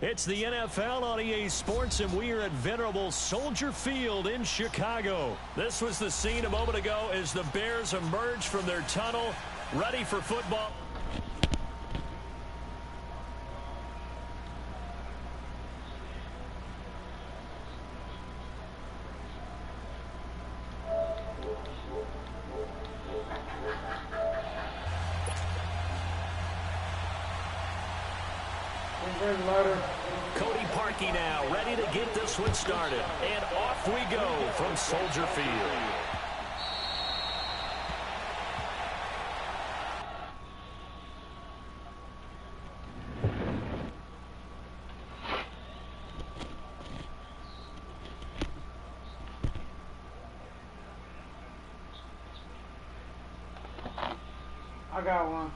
It's the NFL on EA Sports, and we are at venerable Soldier Field in Chicago. This was the scene a moment ago as the Bears emerged from their tunnel, ready for football. Cody Parkey now, ready to get this one started. And off we go from Soldier Field. I got one.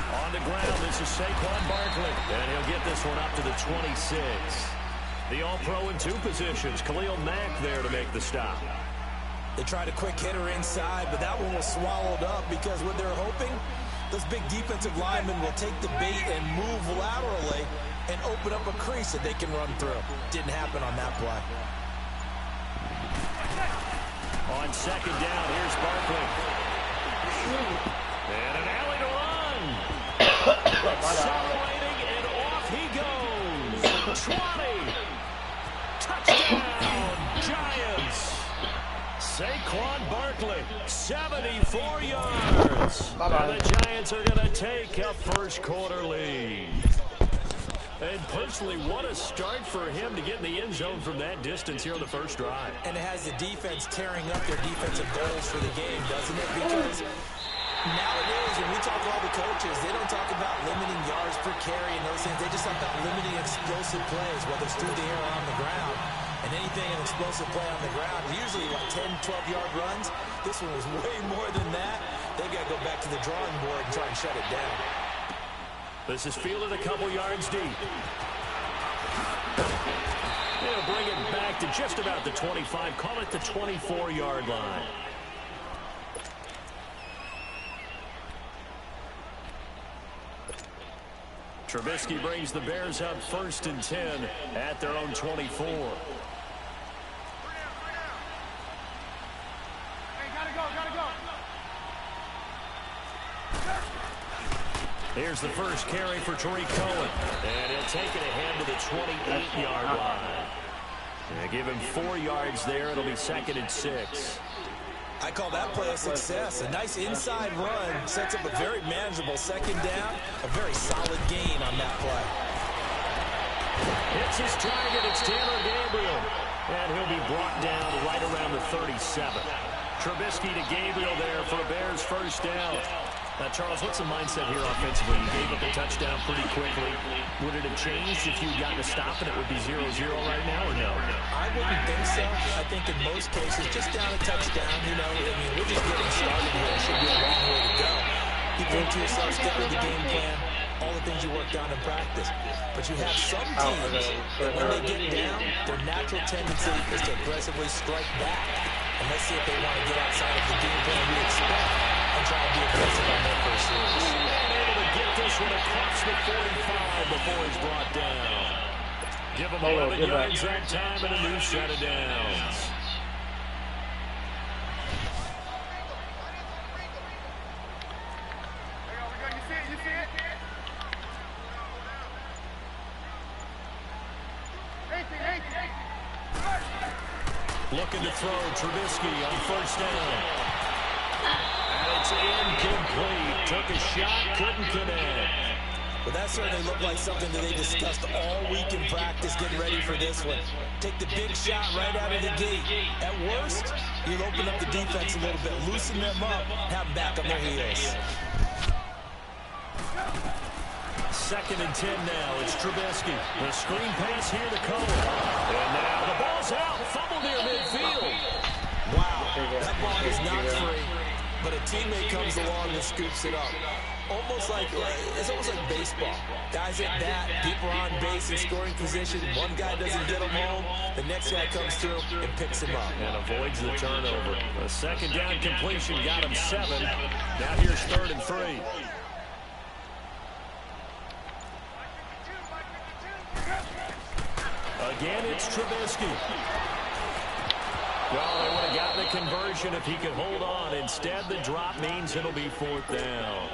On the ground, this is Saquon Barkley, and he'll get this one up to the 26. The All-Pro in two positions. Khalil Mack there to make the stop. They tried a quick hitter inside, but that one was swallowed up because what they're hoping, those big defensive linemen will take the bait and move laterally and open up a crease that they can run through. Didn't happen on that play. On second down, here's Barkley. And an alley to run. Accelerating, and off he goes. 20. Touchdown, Giants. Saquon Barkley, 74 yards. And the Giants are going to take a first quarter lead. And personally, what a start for him to get in the end zone from that distance here on the first drive. And it has the defense tearing up their defensive goals for the game, doesn't it? Because nowadays, when we talk to all the coaches, they don't talk about limiting yards per carry and those things. They just talk about limiting explosive plays, whether it's through the air or on the ground. And anything an explosive play on the ground, usually like 10, 12-yard runs. This one was way more than that. They've got to go back to the drawing board and try and shut it down. This is fielded a couple yards deep. They'll bring it back to just about the 25. Call it the 24-yard line. Trubisky brings the Bears up 1st and 10 at their own 24. Here's the first carry for Tariq Cohen. And he'll take it ahead to the 28-yard line. They give him 4 yards there. It'll be 2nd and 6. I call that play a success. A nice inside run sets up a very manageable second down. A very solid gain on that play. Hits his target. It's Taylor Gabriel. And he'll be brought down right around the 37. Trubisky to Gabriel there for a Bears first down. Charles, what's the mindset here offensively? You gave up a touchdown pretty quickly. Would it have changed if you'd gotten a stop and it would be 0-0 right now, or no? I wouldn't think so. I think in most cases, just down a touchdown, you know, I mean, we're just getting started here. It should be a long way to go. You think to yourself, stick with the game plan, all the things you worked on in practice. But you have some teams that when they get down, their natural tendency is to aggressively strike back. And let's see if they want to get outside of the game plan we expect and try to be aggressive on their first series. And able to get this one across the 45 before he's brought down. Give him 11 yards that time and a new set of downs. Looking to throw. Trubisky on first down. And it's incomplete. Took a shot, couldn't connect. But that certainly looked like something that they discussed all week in practice getting ready for this one. Take the big shot right out of the gate. At worst, you'll open up the defense a little bit, loosen them up, have them back on their heels. 2nd and 10 now. It's Trubisky. The screen pass here to Cohen. And now the ball's out. Fumble near midfield. Wow, that ball is not free, but a teammate comes along and scoops it up. It's almost like baseball. Guys at bat, people are on base in scoring position. One guy doesn't get him home. The next guy comes through and picks him up. And avoids the turnover. A 2nd down completion got him 7. Now here's 3rd and 3. Again, it's Trubisky. Well, they would have gotten the conversion if he could hold on. Instead, the drop means it'll be 4th down.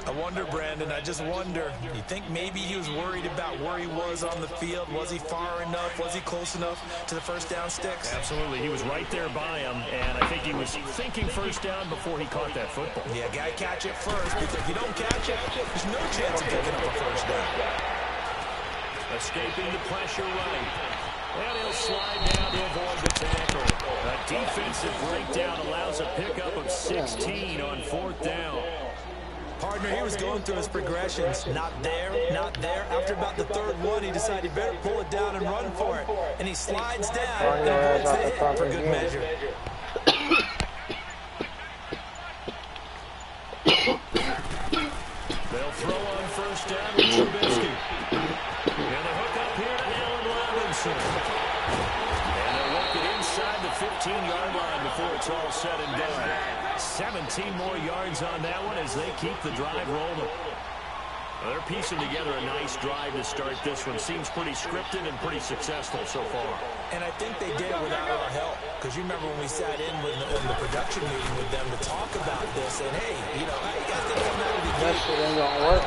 I wonder, Brandon, I just wonder, you think maybe he was worried about where he was on the field? Was he far enough? Was he close enough to the first down sticks? Absolutely. He was right there by him, and I think he was thinking first down before he caught that football. Yeah, got to catch it first, because if you don't catch it, there's no chance of picking up a first down. Escaping the pressure right. And he'll slide down to avoid the tackle. A defensive breakdown allows a pickup of 16 on 4th down. Partner, he was going through his progressions. Not there, not there. After about the 3rd one, he decided he better pull it down and run for it. And he slides down and avoids the hit for good measure. They'll throw on first down with Trubisky. And the hook up here to Allen Robinson. And they'll work it inside the 15-yard line before it's all said and done. 17 more yards on that one as they keep the drive rolling. Well, they're piecing together a nice drive to start this one. Seems pretty scripted and pretty successful so far. And I think they did it without our help. Because you remember when we sat in the production meeting with them to talk about this. And, hey, you know, you guys didn't come out of the gate. That ain't gonna work,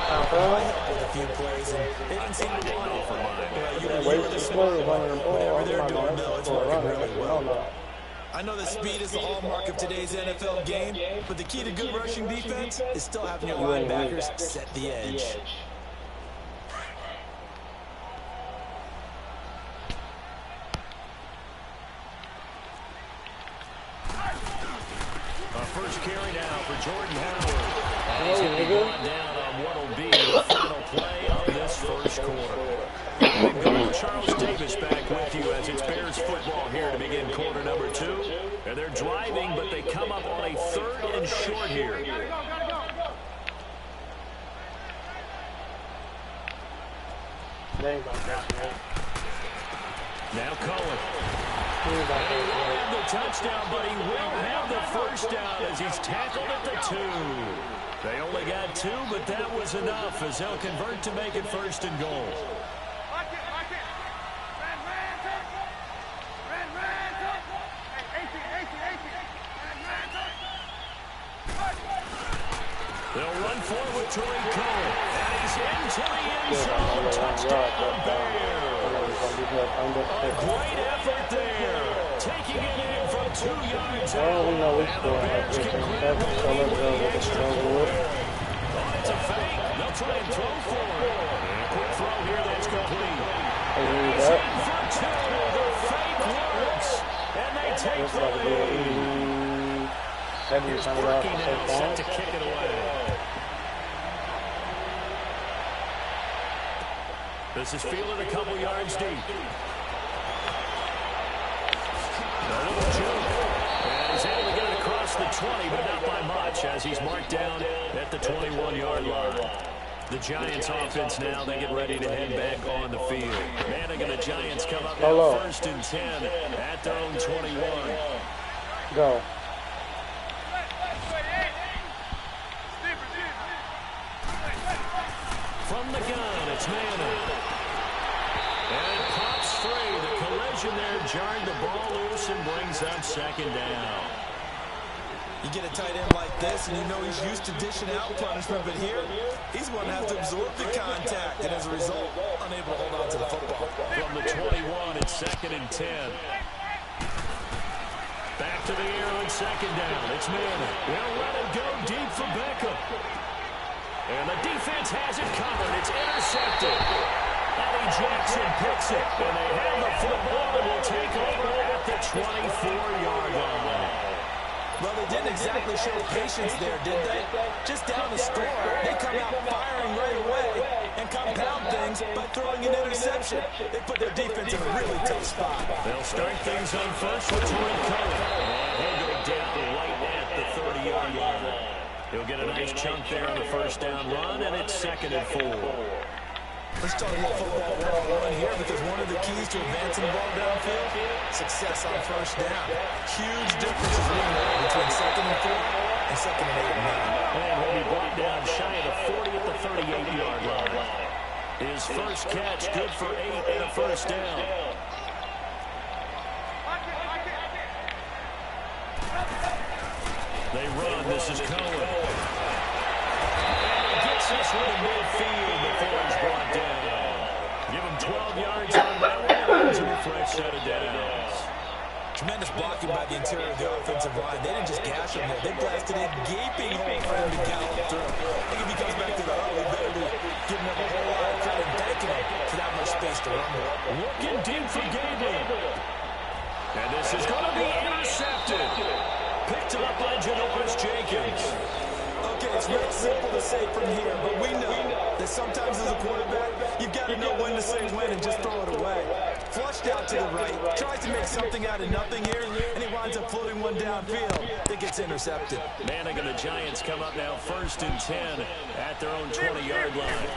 with a few plays. And they didn't seem to want it. You were the smart one. Whatever they're doing, no, it's working really well. I know that speed is the hallmark of today's NFL game, but the key to good rushing defense is still having your linebackers set the edge. First carry now for Jordan Howard. And he's going to be brought down on what will be the final play of this first quarter. We've got Charles Davis back with you as it's Bears football here to begin quarter number 2. And they're driving, but they come up on a 3rd and short here. Now Cohen. He won't have the touchdown, but he will have the first down as he's tackled at the 2. They only got 2, but that was enough as they'll convert to make it 1st and goal. They'll run forward to Cohen, and he's into the end zone. Touchdown, Bears. A great effort there. Taking it in from 2 yards out. And the Bears can grab the lead with the extra point. Oh, it's a fake. They'll try and throw for it. And a quick throw here that's complete. He's in for 2. The fake works. And they take the lead. Here's Berkey now set to kick it away. This is fielded a couple yards deep. A little juke. And he's able to get it across the 20, but not by much as he's marked down at the 21-yard line. The Giants offense now, they get ready to head back on the field. Manning and the Giants come up now 1st and 10 at their own 21. Go. From the gun, it's Manning. And it pops free. The collision there jarred the ball loose and brings up 2nd down. You get a tight end like this, and you know he's used to dishing out punishment, but here, he's going to have to absorb the contact, and as a result, unable to hold on to the football. From the 21, it's 2nd and 10. back to the air on second down. It's Manning. They'll let it go deep for Beckham. And the defense has it covered. It's intercepted. Eddie Jackson picks it. And they have the football and will take over at the 24-yard line. Well, they didn't exactly show patience there, did they? Just down the score, they come out firing right away and compound things by throwing an interception. They put their defense in a really tough spot. They'll start things on first with Torrey Cohen. And he'll go down right at the 30-yard line. He'll get a nice chunk there on the first down run, and it's 2nd and 4. Let's talk a little football 101 here, because one of the keys to advancing the ball downfield, success on first down. Huge differences we know between 2nd and 4 and 2nd and 8 and 9. And he'll be brought down shy of the 40 at the 38-yard line. His first catch, good for 8 and a first down. They run. This is Cohen. And he gets this one in midfield before he's brought down. Give him 12 yards on that one. To a fresh set of downs. Tremendous blocking by the interior of the offensive line. They didn't just gash him there. They blasted a gaping hole for him to gallop through. I think if he comes back to the huddle, he better be giving up a whole lot of credit and thanking him for that much space to run with. Looking deep for Gabriel. And this is going to be intercepted. Picked up by Janoris Jenkins. Okay, it's real simple to say from here, but we know that sometimes as a quarterback, you've got to know when to say when and just throw it away. Flushed out to the right, tries to make something out of nothing here, and he winds up floating one downfield. It gets intercepted. Manning and the Giants come up now 1st and 10 at their own 20-yard line.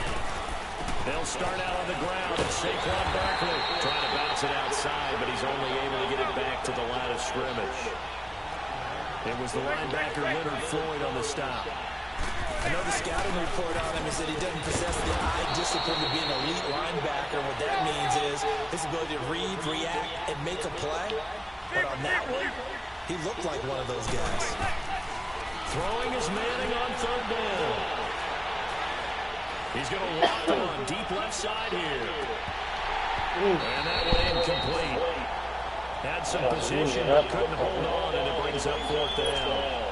They'll start out on the ground, and Saquon Barkley trying to bounce it outside, but he's only able to get it back to the line of scrimmage. It was the linebacker Leonard Floyd on the stop. I know the scouting report on him is that he doesn't possess the eye discipline to be an elite linebacker. What that means is his ability to read, react, and make a play. But on that one, he looked like one of those guys. Throwing is Manning on 3rd down. He's going to walk on deep left side here. And that one incomplete. Had some position, but couldn't hold on, and it brings up 4th down.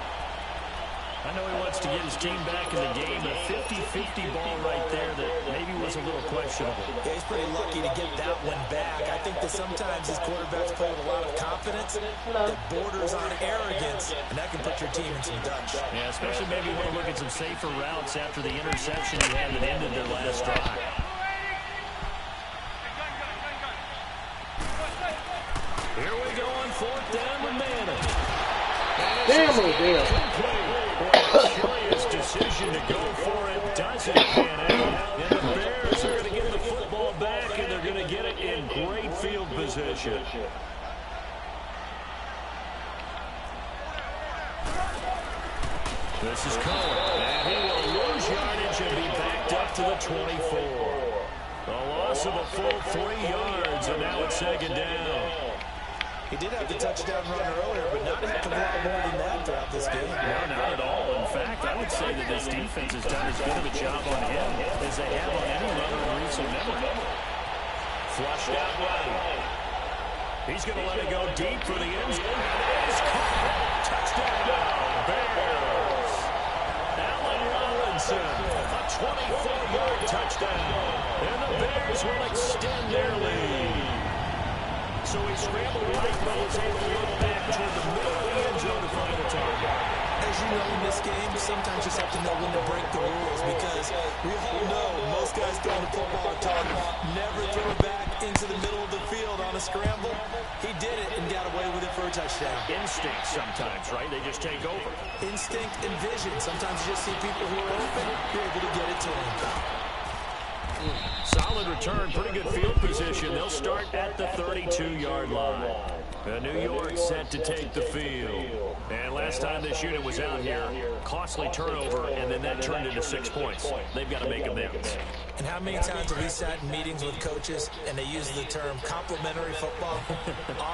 I know he wants to get his team back in the game, but a 50-50 ball right there that maybe was a little questionable. Yeah, he's pretty lucky to get that one back. I think that sometimes his quarterbacks play with a lot of confidence that borders on arrogance, and that can put your team in some Dutch. Yeah, especially maybe when you look at some safer routes after the interception he had that ended their last drive. Here we go on 4th down to Manning. Damn. Curious decision to go for it. Doesn't pan out. And the Bears are going to get the football back, and they're going to get it in great field position. This is Cohen. And he will lose yardage and be backed up to the 24. A loss of a full 3 yards, and now it's 2nd down. He did have the touchdown run earlier, but not a heck of a lot more than that throughout this game. No, not at all. In fact, I would say that this defense has done as good of a job on him as they have on any runner in recent memory. Flushed out right. He's going to let it go deep for the end zone. It is caught. Touchdown, Bears. Allen Robinson, a 24-yard touchdown. And the Bears will extend their lead. So he scrambled right, but was able to look back toward the middle of the end zone to find a target. As you know, in this game, sometimes you just have to know when to break the rules, because we all know most guys throwing the football at target never throw it back into the middle of the field on a scramble. He did it and got away with it for a touchdown. Instinct sometimes, right? They just take over. Instinct and vision. Sometimes you just see people who are open, you're able to get it to them. Solid return, pretty good field position. They'll start at the 32-yard line. New York set to take the field. And last time this unit was out here, costly turnover, and then that turned into 6 points. They've got to make amends. And how many times have we sat in meetings with coaches and they use the term complementary football?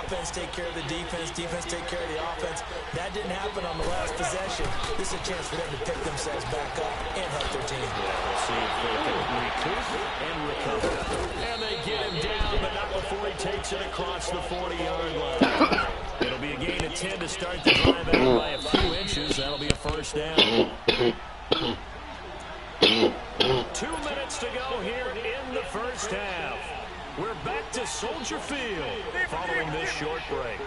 Offense take care of the defense, defense take care of the offense. That didn't happen on the last possession. This is a chance for them to pick themselves back up and help their team. We'll see if they can recoup and recover. And they get him down, but not before he takes it across the 40-yard line. It'll be a gain of 10 to start the drive out by a few inches. That'll be a first down. 2 minutes to go here in the first half. We're back to Soldier Field following this short break.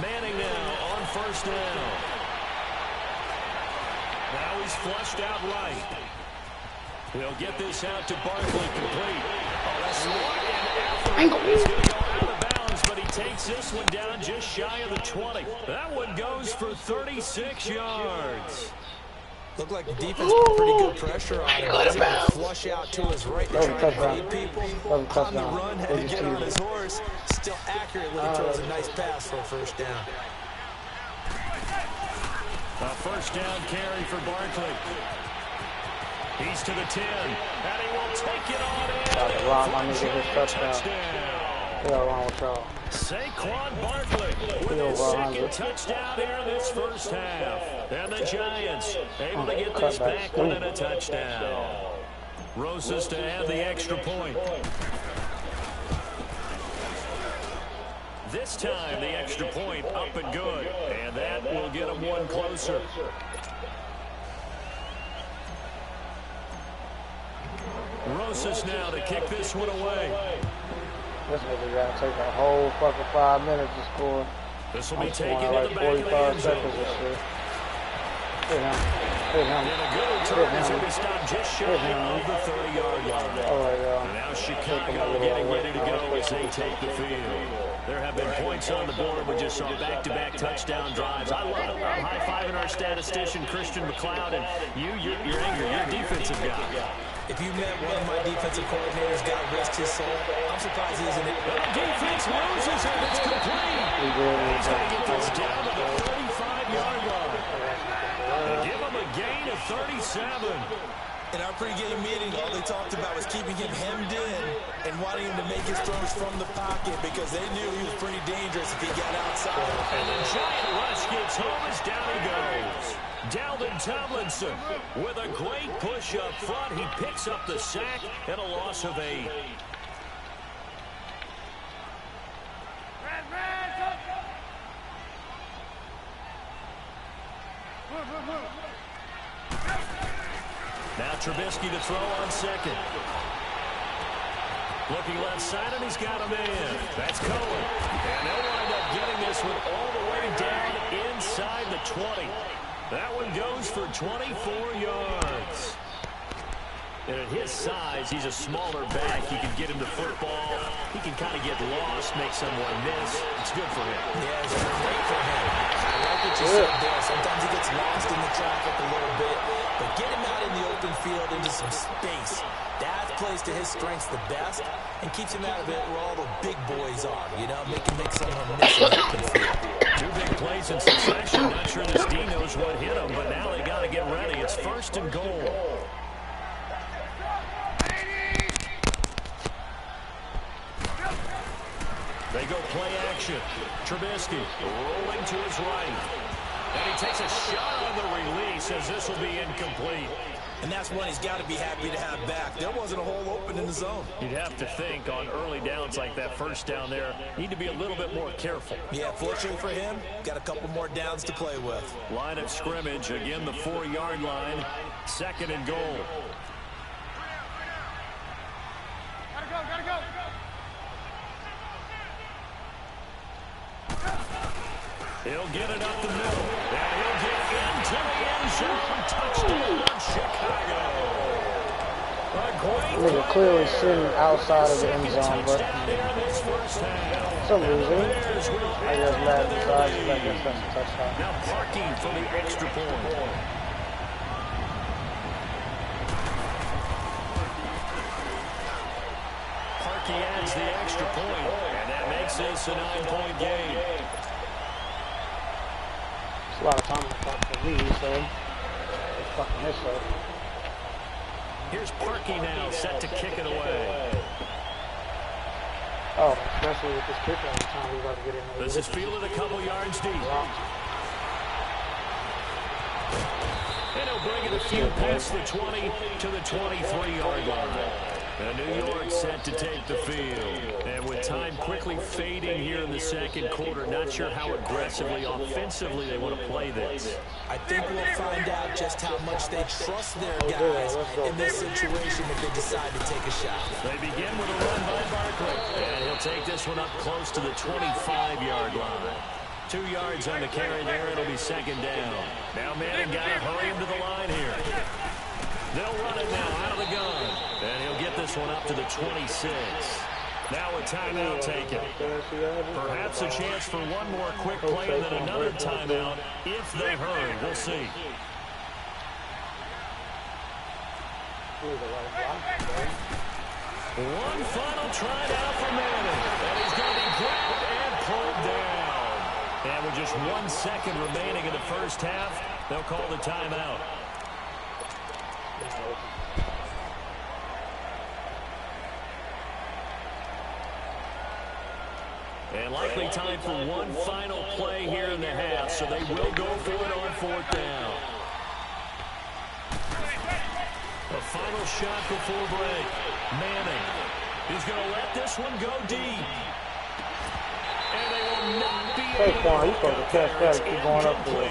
Manning now on first down. Now he's flushed out right. He'll get this out to Barkley complete. Oh, that's smart and effort. He's going to go out of bounds, but he takes this one down just shy of the 20. That one goes for 36 yards. Looked like the defense put pretty good pressure on him. He was able to flush out to his right to try to beat people. On the run, had to get on his horse. Still accurately throws a nice pass for a first down. A first down carry for Barkley. He's to the 10, and he will take it on in. Saquon Barkley with his second touchdown here in this first half. And the Giants able to get this back within a touchdown. Rosas to add the extra point. This time the extra point up and good. And that will get them one closer. Rosas now to kick this one away. This nigga gotta take a whole fucking 5 minutes to score. This will be taken in the back of the end zone. Hit him. And a good return is going to stop just shy of the 30-yard line. And now Chicago getting ready to go as they take the field. There have been points on the board. We just saw back-to-back touchdown drives. I love it. I'm high-fiving our statistician, Christian McLeod, and you're angry. You're a defensive guy. If you met one of my defensive coordinators, got risked his soul, I'm surprised he isn't it. The defense loses it. It's complete. He's going to get this down to the 35-yard line. They give him a gain of 37. In our pregame meeting, all they talked about was keeping him hemmed in and wanting him to make his throws from the pocket because they knew he was pretty dangerous if he got outside. And the giant rush gets home as down he goes. Dalvin Tomlinson with a great push up front. He picks up the sack and a loss of 8. Now Trubisky to throw on second. Looking left side, and he's got a man. That's Cohen. And they'll wind up getting this one all the way down inside the 20. That one goes for 24 yards. And at his size, he's a smaller back. He can get him the football. He can kind of get lost, make someone miss. It's good for him. Yeah, it's great for him. I like what you said there. Sometimes he gets lost in the traffic a little bit. But get him out in the open field into some space. That plays to his strengths the best and keeps him out of it where all the big boys are. You know, make someone miss in the open field. 2 big plays in succession. Not sure this D knows what hit him, but now they got to get ready. It's first and goal. They go play action. Trubisky rolling to his right. And he takes a shot on the release as this will be incomplete. And that's one he's got to be happy to have back. There wasn't a hole open in the zone. You'd have to think on early downs like that first down there, need to be a little bit more careful. Yeah, fortunately for him, got a couple more downs to play with. Line of scrimmage, again the 4-yard line. Second and goal. Gotta go. He'll get it up the middle, and he'll get into the end zone. Touchdown, Chicago. A great play. Clearly sitting outside of the end zone, but some reason, I guess Matt decides I guess that's a touchdown. Now parking for the extra point. Parkey adds the extra point, and that makes this a 9-point game. A lot of time for me, so it's fucking this up. Here's Parkey now, set to kick it away. Oh, especially with this kicker every time he's about to get in there. This is fielded a couple yards deep. And he'll bring it a few past the 20 to the 23-yard line. And New York set to take the field. And with time quickly fading here in the second quarter, not sure how aggressively, offensively they want to play this. I think we'll find out just how much they trust their guys in this situation if they decide to take a shot. They begin with a run by Barkley. And he'll take this one up close to the 25-yard line. 2 yards on the carry there. It'll be second down. Now Manning got to hurry him to the line here. They'll run it now out of the gun. And he'll get this one up to the 26. Now a timeout taken. Perhaps a chance for one more quick play and then another timeout if they hurry. We'll see. One final try now for Manning. And he's going to be grabbed and pulled down. And with just 1 second remaining in the first half, they'll call the timeout. And likely time for one final play here in the half, so they will go for it on 4th down. A final shot before break. Manning is going to let this one go deep. And they will not be able to catch that and keep going up for it.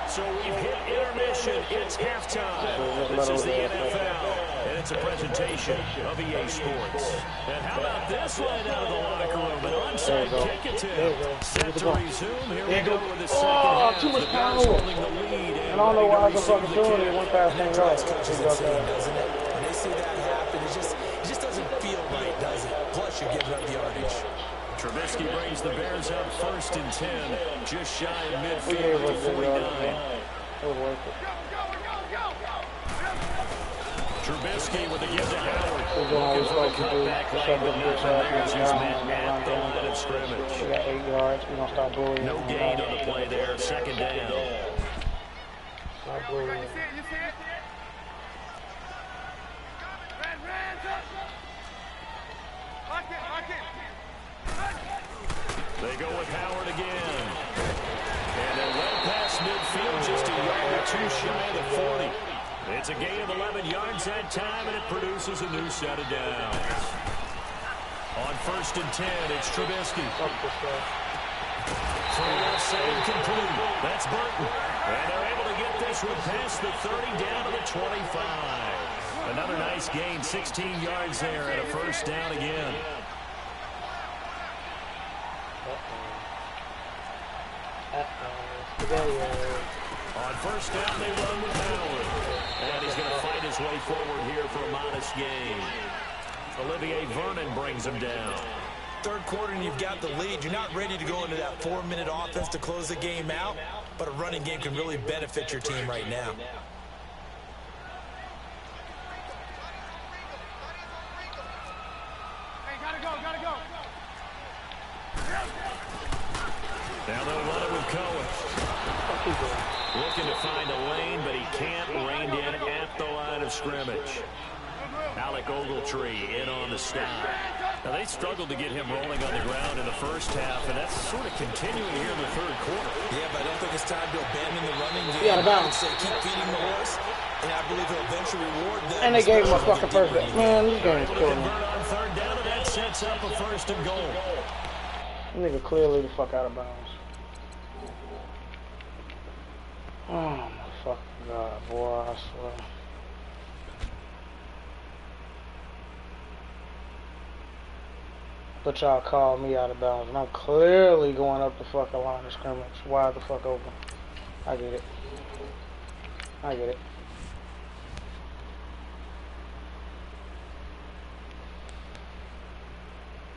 So we've hit intermission. It's halftime. This is the NFL, and it's a presentation of EA Sports. And how about this line out of the locker room? An onside kick attempt. Set to resume. Here we go with the second half. Too much power. Holding the lead. And I don't know why I was fucking doing it. One pass, 10 yards. Doesn't it? When they see that happen, it just doesn't feel right, does it? Plus, you're giving up yardage. Trubisky brings the Bears up 1st and 10, just shy of midfield to 49. Trubisky with a give to Howard. Looking for a cutback lane, but not from there as he's met at the line of scrimmage. We got 8 yards. We're going to stop bullying. No gain on the play there. Second down. Stop bullying. They go with Howard again. And they're well past midfield, just a yard or two shy of the 40. It's a gain of 11 yards that time, and it produces a new set of downs. On 1st and 10, it's Trubisky. Full save complete. That's Burton. And they're able to get this one past the 30 down to the 25. Another nice gain, 16 yards there, and a 1st down again. On 1st down, they run with Howard. And he's going to fight his way forward here for a modest gain. Olivier Vernon brings him down. 3rd quarter and you've got the lead. You're not ready to go into that 4-minute offense to close the game out, but a running game can really benefit your team right now. Now they'll run it with Cohen. Looking to find a lane, but he can't. Reined in at the line of scrimmage. Alec Ogletree in on the stop. Now they struggled to get him rolling on the ground in the first half, and that's sort of continuing here in the 3rd quarter. Yeah, but I don't think it's time to abandon the running game. Yeah, bounce. Say keep feeding the horse, and I believe he'll eventually reward them. And they gave him a fucking first down. Man, this game is killing me. On 3rd down, and that sets up a 1st and goal. Nigga clearly the fuck out of bounds. Oh my fucking god, boy, I swear. But y'all called me out of bounds, and I'm clearly going up the fucking line of scrimmage. Wide the fuck open. I get it. I get it.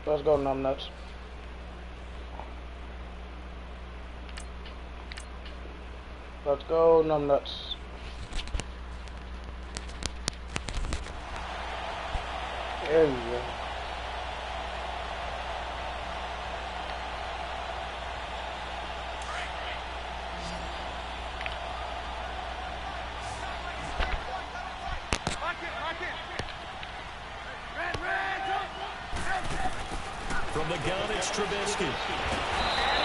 Let's go, numbnuts. Let's go, numbnuts. There you go. From the gun, it's Trubisky. And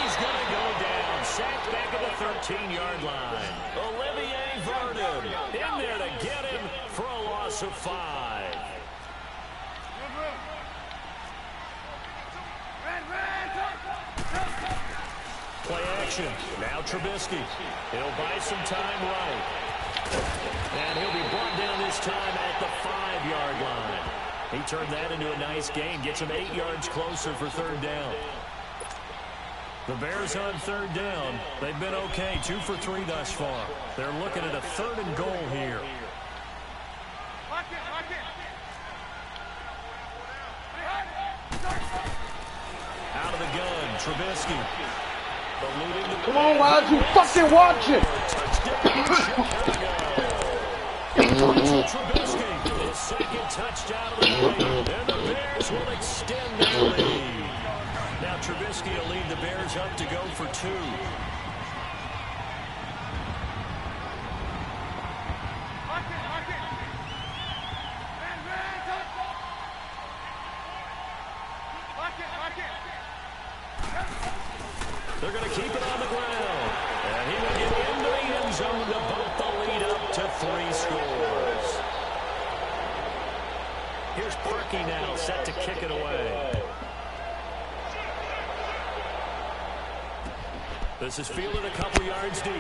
he's going to go down. Sacked back at the 13-yard line. Olivier Vernon in there to get him for a loss of 5. action. Now Trubisky. He'll buy some time right. And he'll be brought down this time at the 5-yard line. He turned that into a nice gain. Gets him 8 yards closer for third down. The Bears on third down. They've been okay. 2 for 3 thus far. They're looking at a 3rd and goal here. Out of the gun, Trubisky. Come on, why aren't you fucking watching? Trubisky, his second touchdown of the game, and the Bears will extend their lead. Now Trubisky will lead the Bears up to go for 2. They're going to keep it on the ground. And he will get into the end zone to bump the lead up to 3 scores. Here's Parkey now, set to kick it away. This is fielded a couple yards deep. And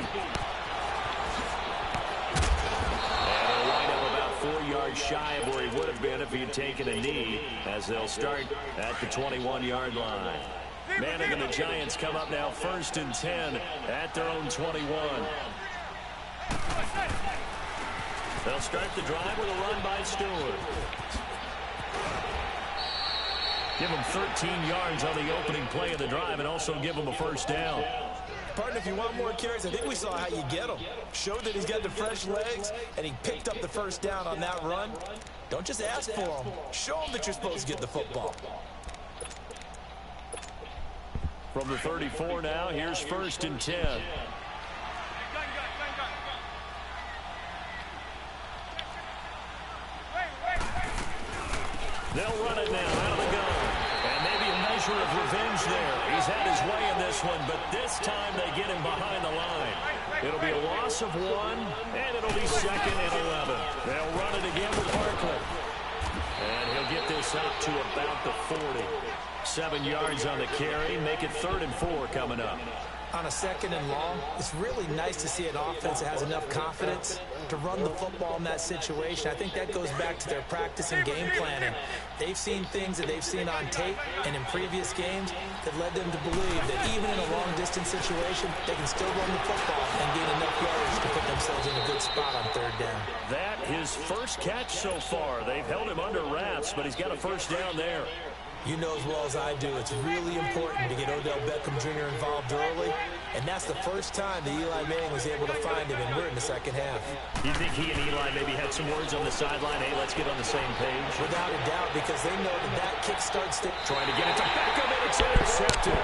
a windup about 4 yards shy of where he would have been if he had taken a knee, as they'll start at the 21-yard line. Manning and the Giants come up now 1st and 10 at their own 21. They'll start the drive with a run by Stewart. Give him 13 yards on the opening play of the drive and also give him a 1st down. Partner, if you want more carries, I think we saw how you get him. Showed that he's got the fresh legs, and he picked up the 1st down on that run. Don't just ask for him. Show him that you're supposed to get the football. From the 34 now, here's 1st and 10. They'll run it now out of the gun. And maybe a measure of revenge there. He's had his way in this one, but this time they get him behind the line. It'll be a loss of 1, and it'll be 2nd and 11. They'll run it again with Barkley. And he'll get this up to about the 40. 7 yards on the carry. Make it 3rd and 4 coming up. On a 2nd and long, it's really nice to see an offense that has enough confidence to run the football in that situation. I think that goes back to their practice and game planning. They've seen things that they've seen on tape and in previous games that led them to believe that even in a long-distance situation, they can still run the football and gain enough yards to put themselves in a good spot on 3rd down. That his first catch so far. They've held him under wraps, but he's got a 1st down there. You know as well as I do, it's really important to get Odell Beckham Jr. involved early, and that's the first time that Eli Manning was able to find him, and we're in the 2nd half. You think he and Eli maybe had some words on the sideline? Hey, let's get on the same page. Without a doubt, because they know that kick starts to... Trying to get it to Beckham, and it's intercepted.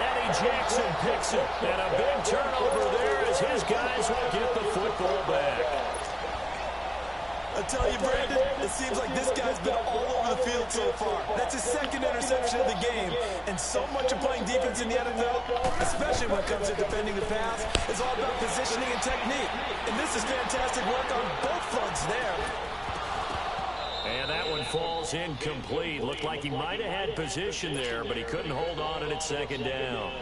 Eddie Jackson picks it, and a big turnover there as his guys will get the football back. I tell you, Brandon, it seems like this guy's been all over the field so far. That's his 2nd interception of the game. And so much of playing defense in the NFL, especially when it comes to defending the pass, is all about positioning and technique. And this is fantastic work on both fronts there. And that one falls incomplete. Looked like he might have had position there, but he couldn't hold on and it's 2nd down.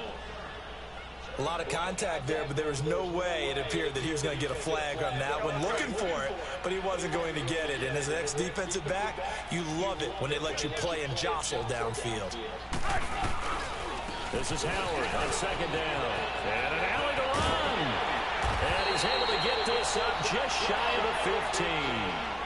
A lot of contact there, but there was no way it appeared that he was going to get a flag on that one. Looking for it, but he wasn't going to get it. And as an ex-defensive back, you love it when they let you play and jostle downfield. This is Howard on 2nd down. And an alley to run. And he's able to get this up just shy of the 15.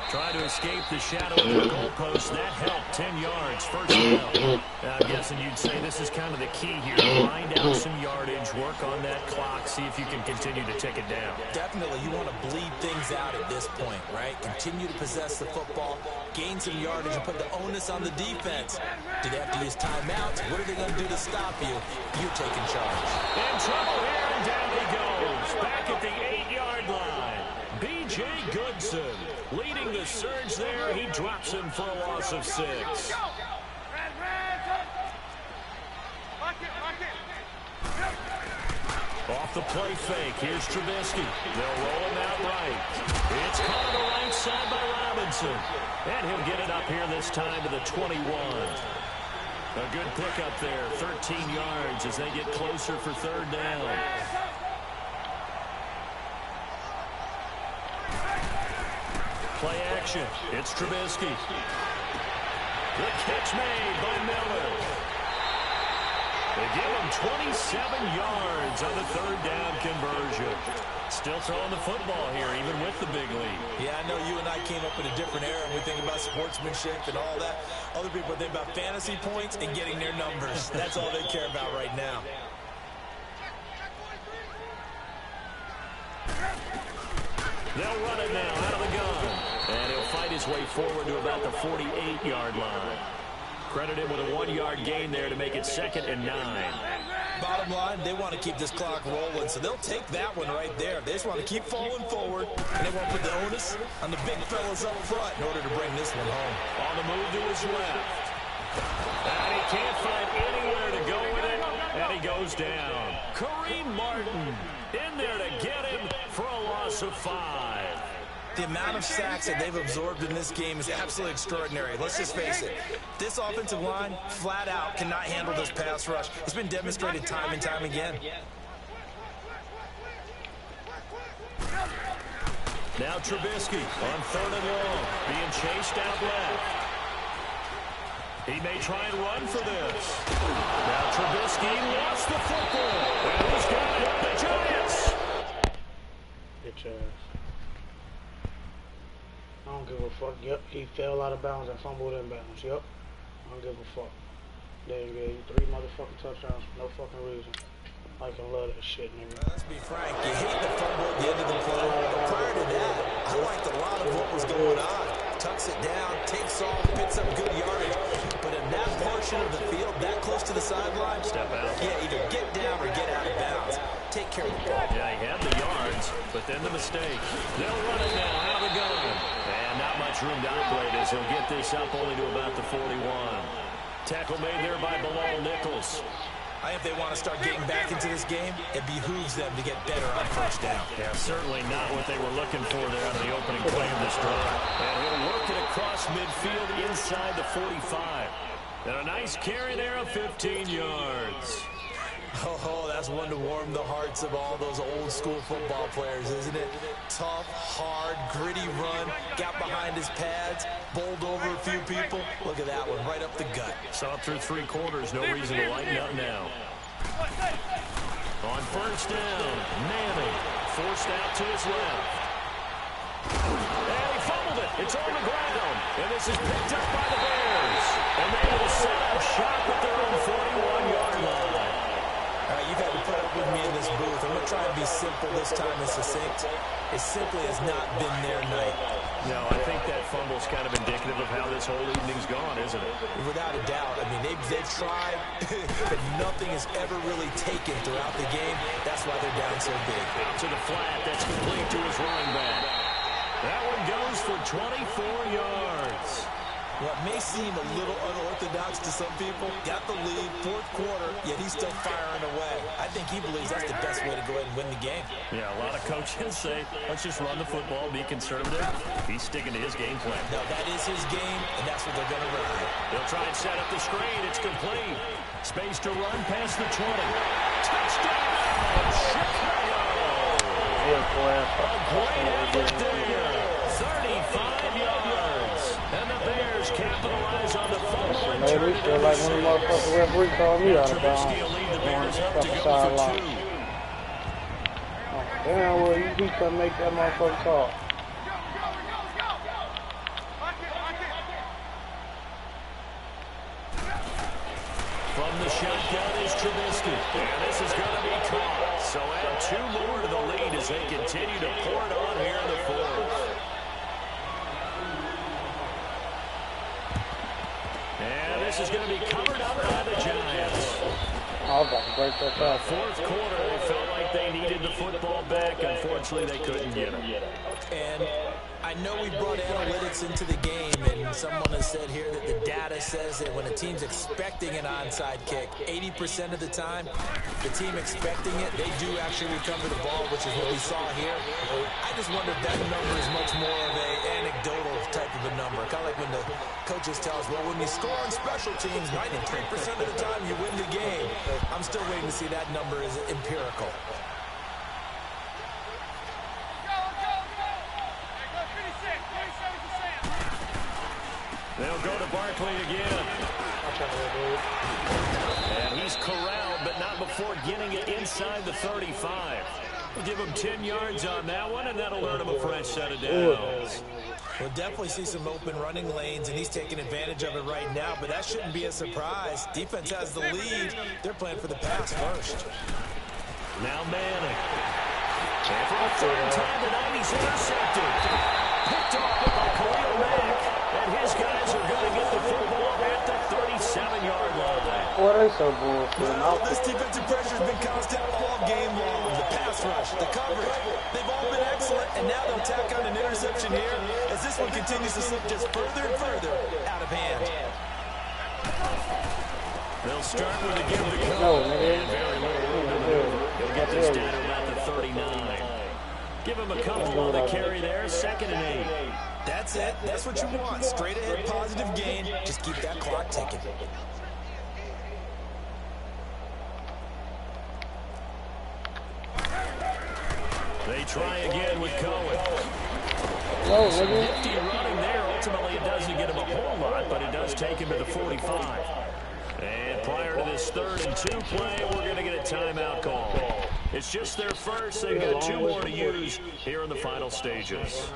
Trying to escape the shadow of the goalpost. That helped. 10 yards. 1st down. I'm guessing you'd say this is kind of the key here. Find out some yardage. Work on that clock. See if you can continue to take it down. Definitely. You want to bleed things out at this point, right? Continue to possess the football. Gain some yardage and put the onus on the defense. Do they have to use timeouts? What are they going to do to stop you? You're taking charge. In trouble here, and down he goes. Back at the 8-yard line. B.J. Goodson leading the surge there. He drops him for a loss of 6. Off the play fake, here's Trubisky. They'll roll him out right. It's caught on the right side by Robinson. And he'll get it up here this time to the 21. A good pickup there, 13 yards as they get closer for third down. Play action. It's Trubisky. The catch made by Miller. They give him 27 yards on the third down conversion. Still throwing the football here, even with the big lead. Yeah, I know you and I came up in a different era, and we think about sportsmanship and all that. Other people think about fantasy points and getting their numbers. That's all they care about right now. They'll run it now out of the gun. And he'll fight his way forward to about the 48-yard line. Credit him with a 1-yard gain there to make it 2nd and 9. Bottom line, they want to keep this clock rolling, so they'll take that one right there. They just want to keep falling forward, and they want to put the onus on the big fellas up front in order to bring this one home. On the move to his left. And he can't find anywhere to go with it, and he goes down. Kareem Martin in there to get him for a loss of 5. The amount of sacks that they've absorbed in this game is absolutely extraordinary. Let's just face it. This offensive line, flat out, cannot handle this pass rush. It's been demonstrated time and time again. Now Trubisky on 3rd and long, being chased out left. He may try and run for this. Now Trubisky lost the football. And he's got it. The Giants. Bitch ass. I don't give a fuck. Yep, he fell out of bounds and fumbled in bounds. Yep, I don't give a fuck. They gave you 3 motherfucking touchdowns for no fucking reason. I can love that shit, nigga. Let's be frank. You hate the fumble at the end of the play. But prior to that, I liked a lot of what was going on. Tucks it down, takes off, picks up good yardage. But in that portion of the field, that close to the sideline, step out. Yeah, either get down or get out of bounds. Take care of the ball. Yeah, he had the yards, but then the mistake. They'll run it now out of the gun. And not much room to operate as he'll get this up only to about the 41. Tackle made there by Bilal Nichols. I think if they want to start getting back into this game, it behooves them to get better on first down. Yeah, certainly not what they were looking for there on the opening play of this drive. And he'll work it across midfield inside the 45. And a nice carry there of 15 yards. Oh, that's one to warm the hearts of all those old school football players, isn't it? Tough, hard, gritty run, got behind his pads, bowled over a few people. Look at that one, right up the gut. Saw it through 3 quarters, no reason to lighten up now. On first down, Manning forced out to his left. And he fumbled it. It's on the ground. And this is picked up by the Bears. And they will set up shop at their own 41-yard line. You've had to put up with me in this booth. I'm going to try and be simple this time and succinct. It simply has not been their night. No, I think that fumble's kind of indicative of how this whole evening's gone, isn't it? Without a doubt. I mean, they've tried, but nothing has ever really taken throughout the game. That's why they're down so big. Out to the flat. That's complete to his running back. That one goes for 24 yards. What may seem a little unorthodox to some people, got the lead, 4th quarter, yet he's still firing away. I think he believes that's the best way to go ahead and win the game. Yeah, a lot of coaches say, let's just run the football, be conservative. He's sticking to his game plan. No, that is his game, and that's what they're going to run. They'll try and set up the screen. It's complete. Space to run past the 20. Touchdown, Chicago! A great effort there. 35 yards. And the Bears capitalize on the fumble and turn it feel like one of the motherfucking referee called me out of bounds. Trubisky will lead the Bears up to go for 2. Oh, damn, well, you couldn't make that motherfucker call. From the shotgun is Trubisky. And this is going to be caught. So add 2 more to the lead as they continue to pour it on here in the 4th. And this is going to be covered up by the Giants. I was about to break that up. 4th quarter, they felt like they needed the football back. Unfortunately, they couldn't get it. And I know we brought analytics into the game, and someone has said here that the data says that when a team's expecting an onside kick, 80% of the time, the team expecting it, they do actually recover the ball, which is what we saw here. I just wonder if that number is much more of an anecdotal type of a number. Kind of like when the coaches tell us, well, when you score on special teams, 93% of the time you win the game. I'm still waiting to see that number is empirical. They'll go to Barkley again. And he's corralled, but not before getting it inside the 35. We'll give him 10 yards on that one, and that'll earn him a fresh set of downs. We'll definitely see some open running lanes, and he's taking advantage of it right now, but that shouldn't be a surprise. Defense has the lead. They're playing for the pass first. Now Manning. And for the third time tonight, he's intercepted. Picked off by Khalil Mack. And his guys are going to get the football at the 37-yard line. What are they so bullshit? Well, this defensive pressure has been constant all game long. The pass rush, the coverage, they've all been excellent, and now they'll tack on an interception here as this one continues to slip just further and further out of hand. They'll start with a give to go. And very little room to maneuver. He'll get this down to about the 39. Give him a couple on the carry there, 2nd and 8. That's it. That's what you want. Straight ahead, positive gain. Just keep that clock ticking. They try again with Cohen. Some nifty running there. Ultimately, it doesn't get him a whole lot, but it does take him to the 45. And prior to this 3rd and 2 play, we're going to get a timeout call. It's just their first. They've got 2 more to use here in the final stages.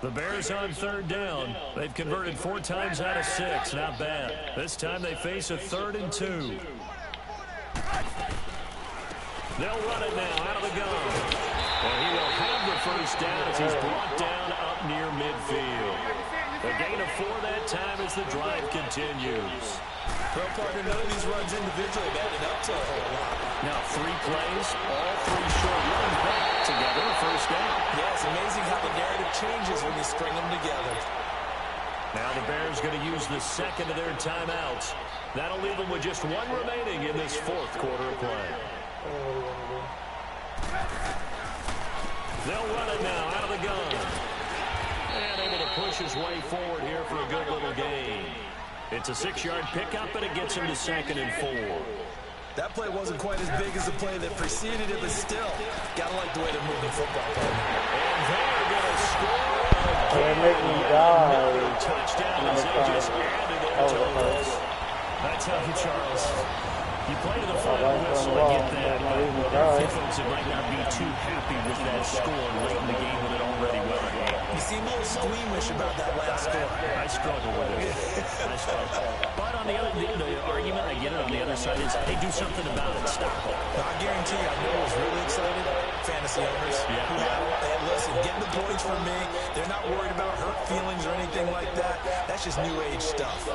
The Bears on 3rd down. They've converted 4 times out of 6. Not bad. This time they face a 3rd and 2. They'll run it now out of the gun. And he will have the first down as he's brought down up near midfield. The gain of 4 that time as the drive continues. Well, partner, none of these runs individually have added up to a whole lot. Now 3 plays, all 3 short runs back together, a first down. Yeah, it's amazing how the narrative changes when you string them together. Now the Bears going to use the 2nd of their timeouts. That'll leave them with just 1 remaining in this 4th quarter of play. They'll run it now out of the gun. And able to push his way forward here for a good little gain. It's a 6-yard pickup, and it gets him to 2nd and 4. That play wasn't quite as big as the play that preceded it, but still, gotta like the way they're moving the football. And they're going to score again. They're making me die. Touchdown as they just added it to us. That's how you, Charles. You play to the final whistle, I get that, but there are folks that might not be too happy with that score late in the game with it already well ahead. You seem a little squeamish about that last score. I struggle with it. I struggle. But on the other, the argument, I get it, on the other side is, hey, do something about it. Stop it. I guarantee you, I know who's really excited. Fantasy owners. Yeah. Hey, listen, getting the points from me. They're not worried about hurt feelings or anything like that. That's just new age stuff.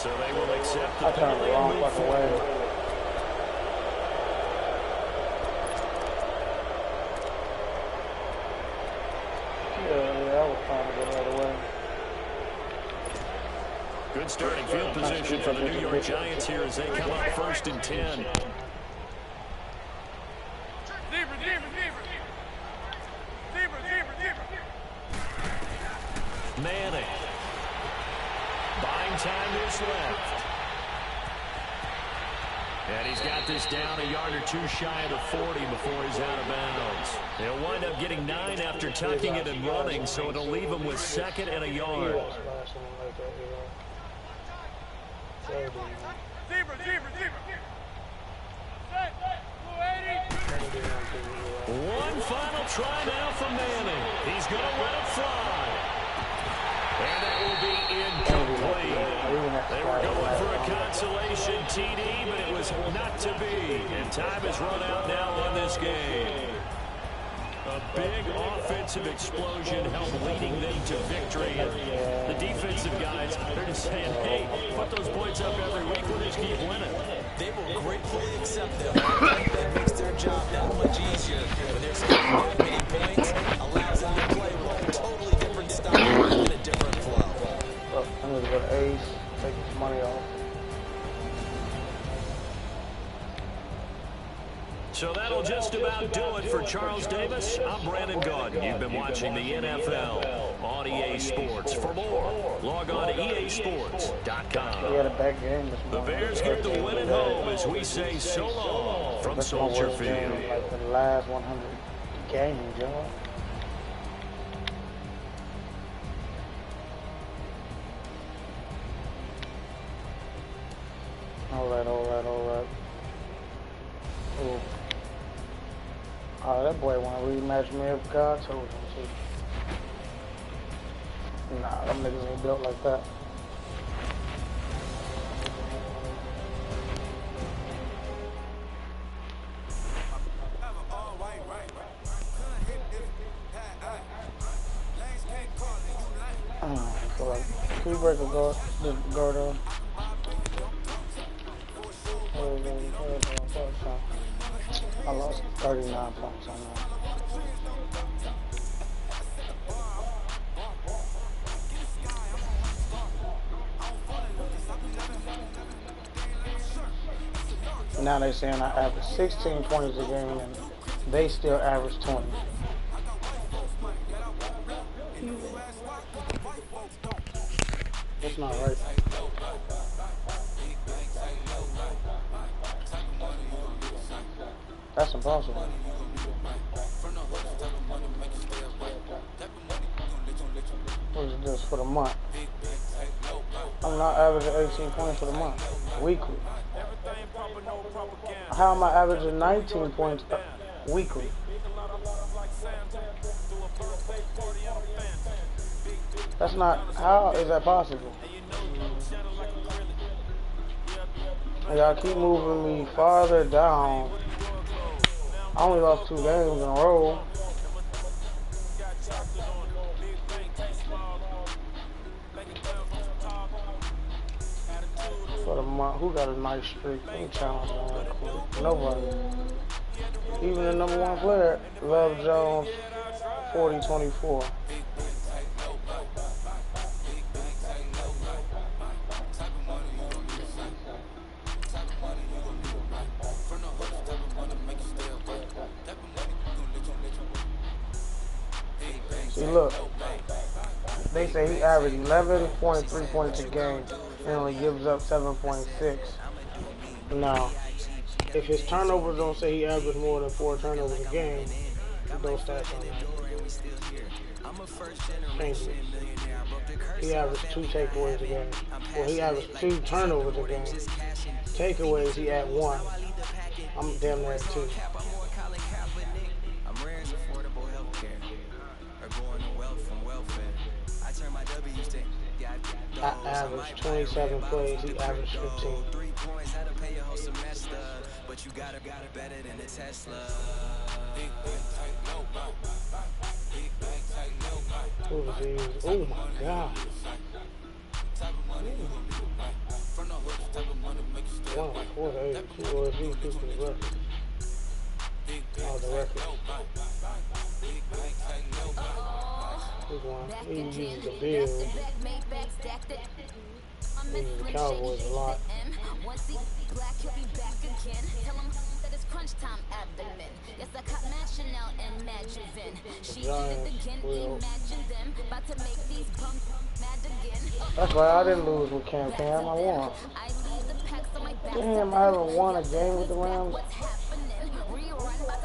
So they will accept the I turned the wrong fucking way. Yeah, I was trying to go the other way. Good starting field position for the New York Giants here as they come up 1st and 10. Manning. Buying time is left. And he's got this down a yard or 2 shy of the 40 before he's out of bounds. He'll wind up getting 9 after tucking it and running, so it'll leave him with 2nd and a yard. One final try now for Manning. He's going to let it fly. And that will be incomplete. They were going for a consolation TD, but it was not to be. And time is run out now on this game. A big offensive explosion helped leading them to victory. And the defensive guys, they're just saying, hey, put those points up every week. We'll just keep winning. They will gratefully accept them. It makes their job that much easier. When they're scoring that many points, allows them to play one totally different style and a different flow. Look, I'm going to go to Ace, take this money off. So that'll just about do it for Charles Davis. I'm Brandon Gaudin. You've been watching the NFL on EA Sports. For more, log on to easports.com. We had a bad game this The morning. Bears get the win at home as we say so long from Soldier Field. Like the last 100 games, y'all. All right. Ooh. Oh, that boy want to rematch me if God told him to. Nah, them niggas ain't built like that. So like, can you break the guard down? I lost 39 points on that. Now they saying I average 16 points a game and they still average 20. That's not right. That's impossible. What is this for the month? I'm not averaging 18 points for the month. Weekly. How am I averaging 19 points weekly? That's not, how is that possible? And y'all keep moving me farther down. I only lost 2 games in a row. For the month, who got a nice streak? Let me challenge one real quick. Nobody. Even the number 1 player, Love Jones, 40-24. See, look, they say he averaged 11.3 points a game and only gives up 7.6. Now, if his turnovers don't say he averaged more than 4 turnovers a game, those stats on that. He averaged 2 takeaways a game. Well, he averaged 2 turnovers a game. Takeaways, he had 1. I'm damn near at 2. I averaged 27 plays, he averaged 15. But you got better than a Tesla. Oh my God. Wow, 4-8. Well, these people's record. Oh, the record. He uses the Bills. He uses the Cowboys a lot. The Giants will. That's why I didn't lose with Cam. I won. Damn, I haven't won a game with the Rams.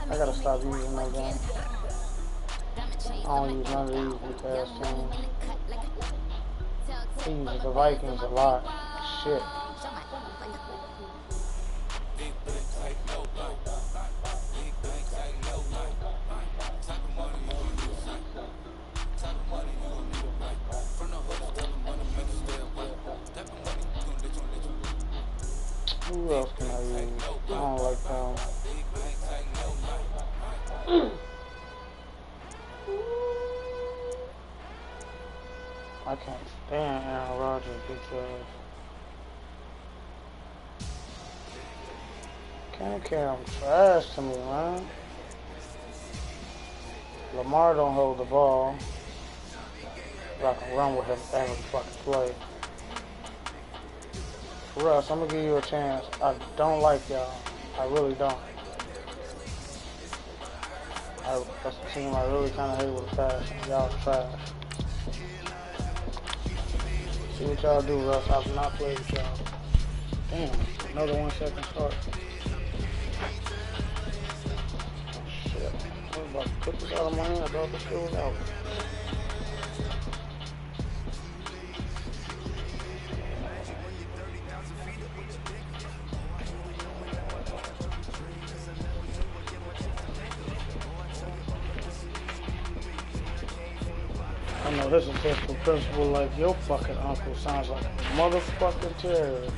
I gotta stop using that game. I don't use none of these because he uses the Vikings a lot. Shit. Who else can I use? I don't like them. Damn, Aaron Rodgers, bitch ass. Can't carry him trash to me, man. Lamar don't hold the ball. So I can run with him every fucking play. Russ, I'm gonna give you a chance. I don't like y'all. I really don't. That's a team I really kind of hate with a passion. Y'all trash. See what y'all do, Russ. I've not played with y'all. Damn, another 1 second start. Oh, shit. I was about to put this out of my hand. I thought this shit was out. I know this assistant principal like your fucking uncle sounds like a motherfucking terrorist.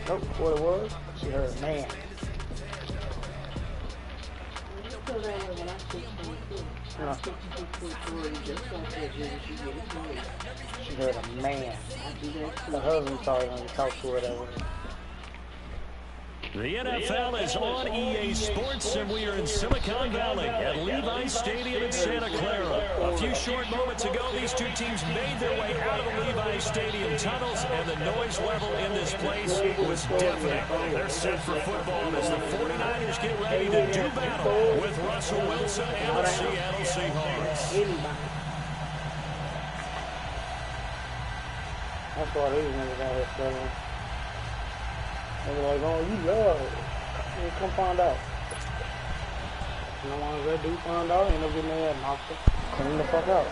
Nope, what it was? She heard man. No. She heard a man. Her husband probably gonna talk to her that way. The NFL is on EA Sports, and we are in Silicon Valley at Levi Stadium in Santa Clara. A few short moments ago, these two teams made their way out of the Levi Stadium tunnels, and the noise level in this place was deafening. They're set for football as the 49ers get ready to do battle with Russell Wilson and the Seattle Seahawks. That's why these niggas out here struggling. They were like, oh, you love it. Hey, come find out. And the ones that do find out, end up getting their head knocked up. Clean the fuck out.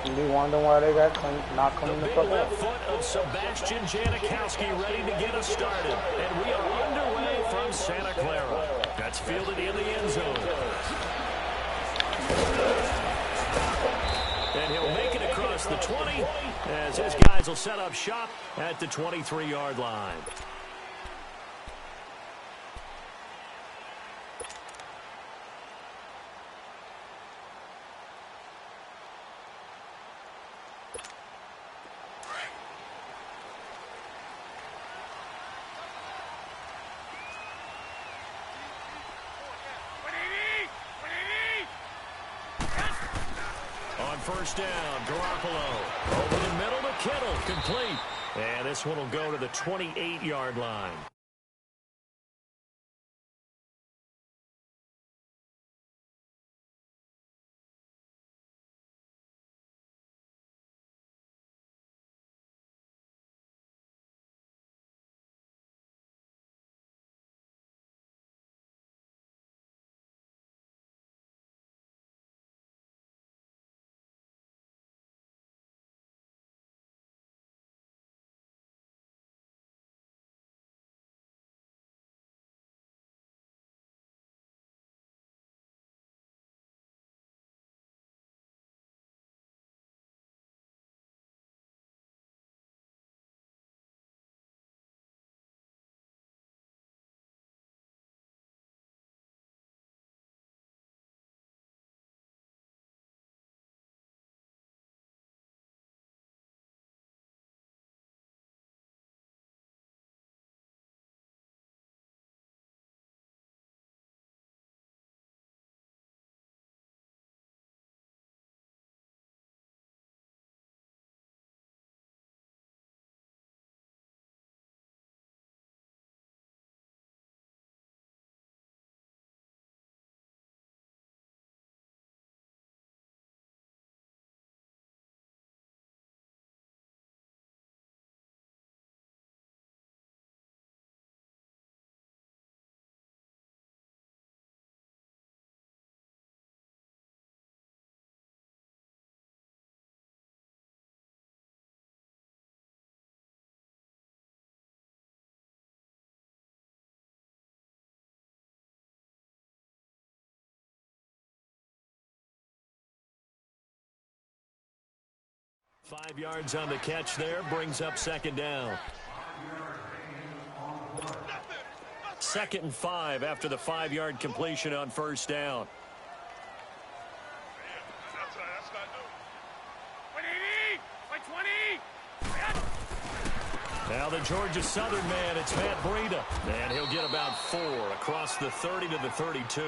You be wondering why they got clean, not clean the fuck out. Left foot of Sebastian Janikowski ready to get us started. And we are underway from Santa Clara. That's fielded in the end zone. And he'll make it across the 20 as his guys will set up shop at the 23-yard line. First down, Garoppolo. Over the middle to Kittle, complete. And this one will go to the 28-yard line. Five yards on the catch there, brings up second down. 2nd and 5 after the 5-yard completion on first down. Now the Georgia Southern man, it's Matt Breida. And he'll get about 4 across the 30 to the 32.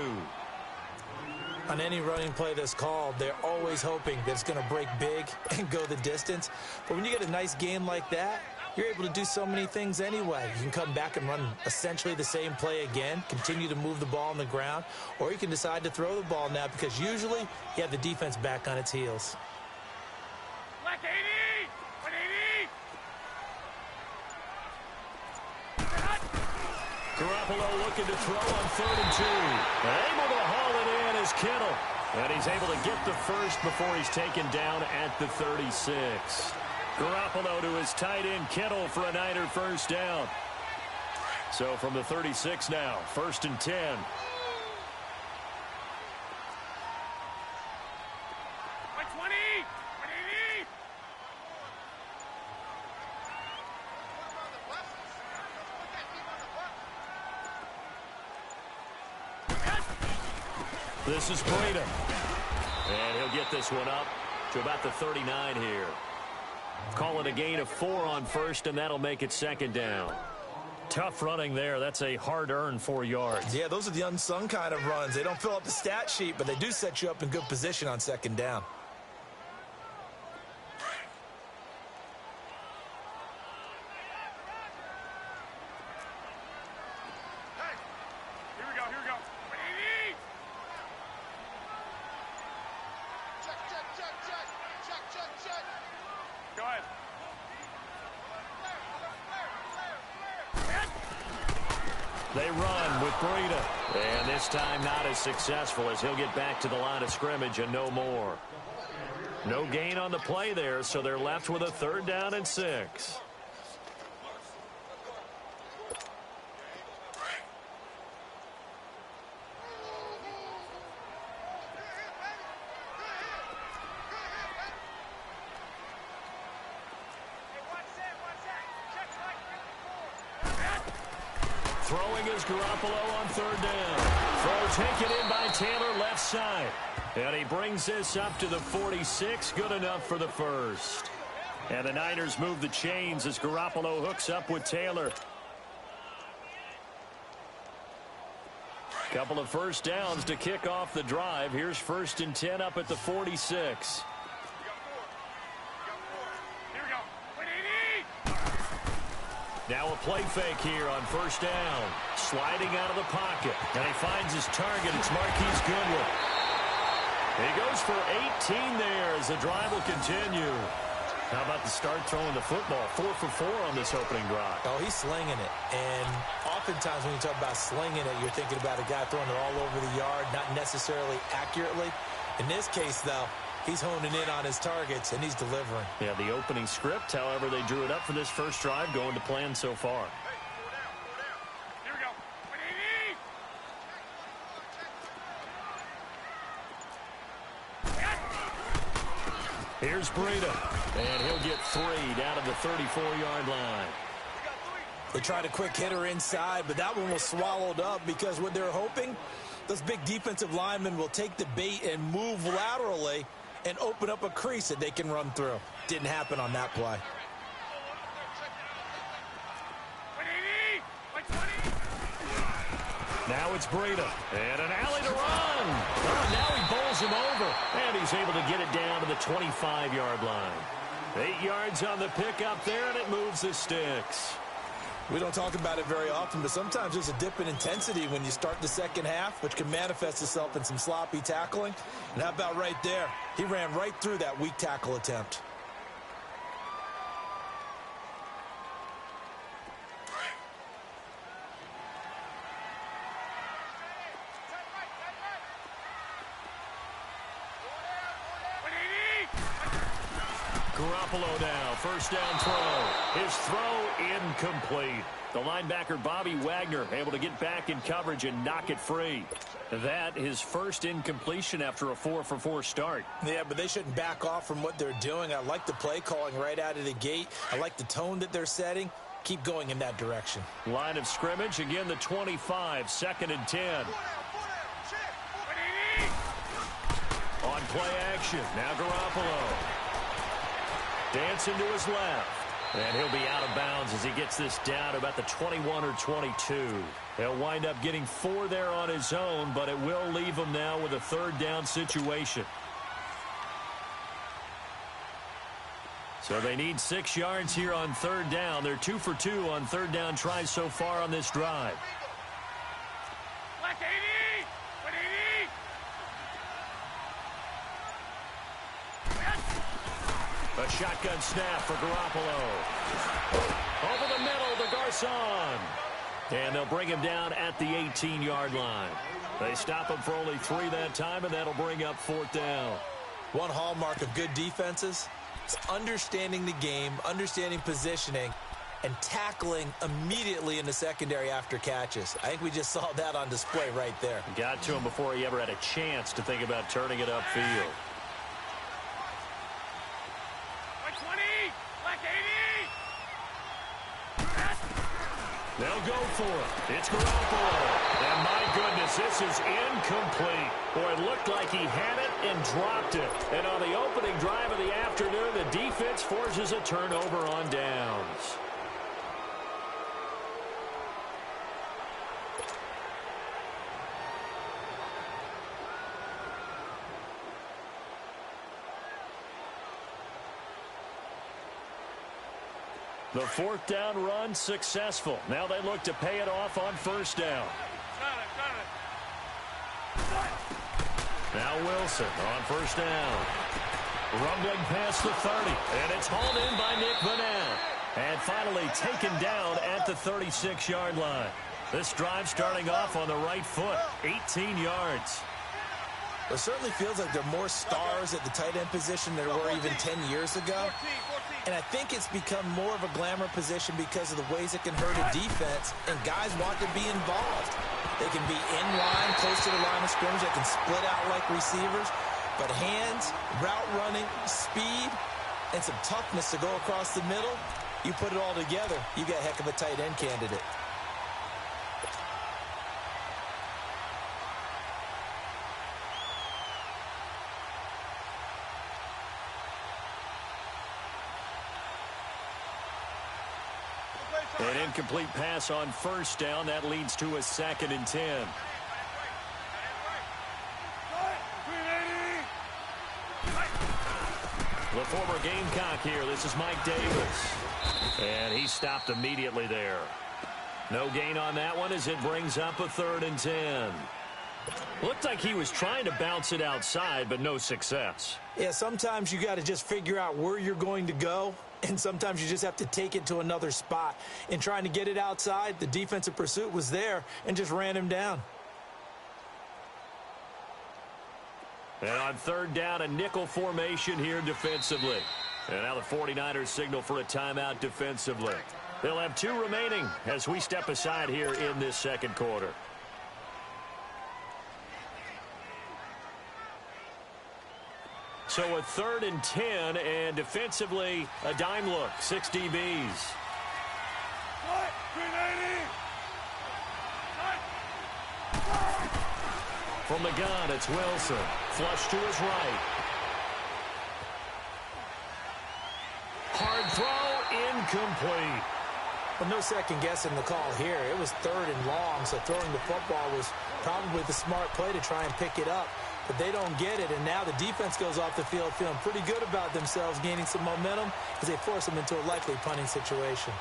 On any running play that's called, they're always hoping that it's going to break big and go the distance. But when you get a nice game like that, you're able to do so many things anyway. You can come back and run essentially the same play again, continue to move the ball on the ground, or you can decide to throw the ball now because usually you have the defense back on its heels. Black 80! 180! Garoppolo looking to throw on 3rd and 2. Able to haul it in is Kittle. And he's able to get the first before he's taken down at the 36. Garoppolo to his tight end Kittle for a Niner first down. So from the 36 now, 1st and 10. 120! 180! This is Breida. And he'll get this one up to about the 39 here. Call it a gain of 4 on 1st, and that'll make it 2nd down. Tough running there. That's a hard-earned 4 yards. Yeah, those are the unsung kind of runs. They don't fill up the stat sheet, but they do set you up in good position on 2nd down. Here we go, here we go. 180! Check. Go ahead. They run with Breida. And this time not as successful as he'll get back to the line of scrimmage and no more. No gain on the play there, so they're left with a 3rd down and 6. Throwing is Garoppolo on 3rd down. Throw taken in by Taylor left side. And he brings this up to the 46. Good enough for the first. And the Niners move the chains as Garoppolo hooks up with Taylor. Couple of first downs to kick off the drive. Here's 1st and 10 up at the 46. Now a play fake here on 1st down. Sliding out of the pocket. And he finds his target. It's Marquise Goodwin. He goes for 18 there as the drive will continue. How about the start throwing the football? 4 for 4 on this opening drive. Oh, he's slinging it. And oftentimes when you talk about slinging it, you're thinking about a guy throwing it all over the yard, not necessarily accurately. In this case, though, he's honing in on his targets, and he's delivering. Yeah, the opening script, however, they drew it up for this first drive, going to plan so far. Here we go. 180! Here's Breida. And he'll get 3 down to the 34-yard line. They tried a quick hitter inside, but that one was swallowed up because what they're hoping, those big defensive linemen will take the bait and move laterally and open up a crease that they can run through. Didn't happen on that play. 180! 120! Now it's Breida. And an alley to run. Oh, now he bowls him over. And he's able to get it down to the 25-yard line. 8 yards on the pickup there, and it moves the sticks. We don't talk about it very often, but sometimes there's a dip in intensity when you start the second half, which can manifest itself in some sloppy tackling. And how about right there? He ran right through that weak tackle attempt. Garoppolo now, first down throw. His throw incomplete. The linebacker Bobby Wagner able to get back in coverage and knock it free. That his first incompletion after a 4-for-4 start. Yeah, but they shouldn't back off from what they're doing. I like the play calling right out of the gate. I like the tone that they're setting. Keep going in that direction. Line of scrimmage, again the 25, 2nd and 10. On play action, now Garoppolo. Dancing to his left. And he'll be out of bounds as he gets this down to about the 21 or 22. He'll wind up getting 4 there on his own, but it will leave him now with a third down situation. So they need 6 yards here on third down. They're 2 for 2 on third down tries so far on this drive. Black 80! 180! A shotgun snap for Garoppolo. Over the middle to Garcon. And they'll bring him down at the 18-yard line. They stop him for only 3 that time, and that'll bring up 4th down. One hallmark of good defenses is understanding the game, understanding positioning, and tackling immediately in the secondary after catches. I think we just saw that on display right there. Got to him before he ever had a chance to think about turning it upfield. They'll go for it. It's Garoppolo. And my goodness, this is incomplete. Boy, it looked like he had it and dropped it. And on the opening drive of the afternoon, the defense forces a turnover on downs. The 4th down run successful. Now they look to pay it off on 1st down. Now Wilson on 1st down. Rumbling past the 30. And it's hauled in by Nick Vanette. And finally taken down at the 36-yard line. This drive starting off on the right foot. 18 yards. It certainly feels like there are more stars at the tight end position than there were even 10 years ago. And I think it's become more of a glamour position because of the ways it can hurt a defense, and guys want to be involved. They can be in line, close to the line of scrimmage. They can split out like receivers. But hands, route running, speed, and some toughness to go across the middle, you put it all together, you got a heck of a tight end candidate. An incomplete pass on 1st down. That leads to a 2nd and 10. The former Gamecock here. This is Mike Davis. And he stopped immediately there. No gain on that one as it brings up a 3rd and 10. Looked like he was trying to bounce it outside, but no success. Yeah, sometimes you got to just figure out where you're going to go, and sometimes you just have to take it to another spot. In trying to get it outside, the defensive pursuit was there and just ran him down. And on 3rd down, a nickel formation here defensively. And now the 49ers signal for a timeout defensively. They'll have 2 remaining as we step aside here in this 2nd quarter. So a 3rd and 10, and defensively, a dime look, 6 DBs. From the gun, it's Wilson. Flush to his right. Hard throw, incomplete. Well, no second guessing the call here. It was 3rd and long, so throwing the football was probably the smart play to try and pick it up. But they don't get it, and now the defense goes off the field feeling pretty good about themselves, gaining some momentum as they force them into a likely punting situation.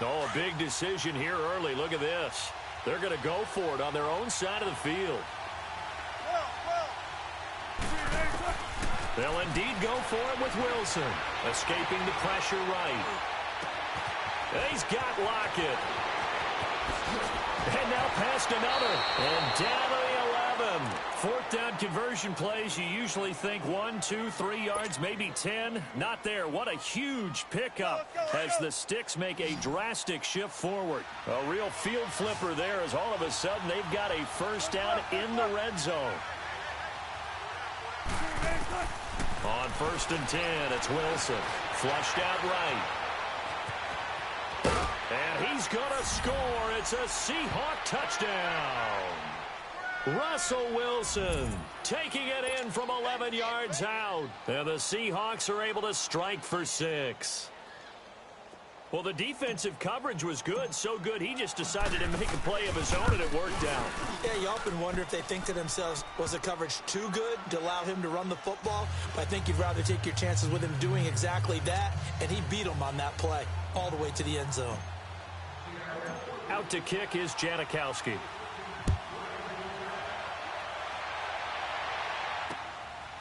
Oh, a big decision here early. Look at this. They're going to go for it on their own side of the field. They'll indeed go for it with Wilson. Escaping the pressure right. And he's got Lockett. And now past another. And down to the 11. 4th down conversion plays, you usually think 1, 2, 3 yards, maybe 10. Not there. What a huge pickup as the Sticks make a drastic shift forward. A real field flipper there as all of a sudden they've got a 1st down in the red zone. On 1st and 10, it's Wilson. Flushed out right. And he's going to score. It's a Seahawk touchdown. Russell Wilson taking it in from 11 yards out. And the Seahawks are able to strike for 6. Well, the defensive coverage was good, so good he just decided to make a play of his own, and it worked out. Yeah, you often wonder if they think to themselves, was the coverage too good to allow him to run the football? But I think you'd rather take your chances with him doing exactly that, and he beat him on that play all the way to the end zone. Out to kick is Janikowski.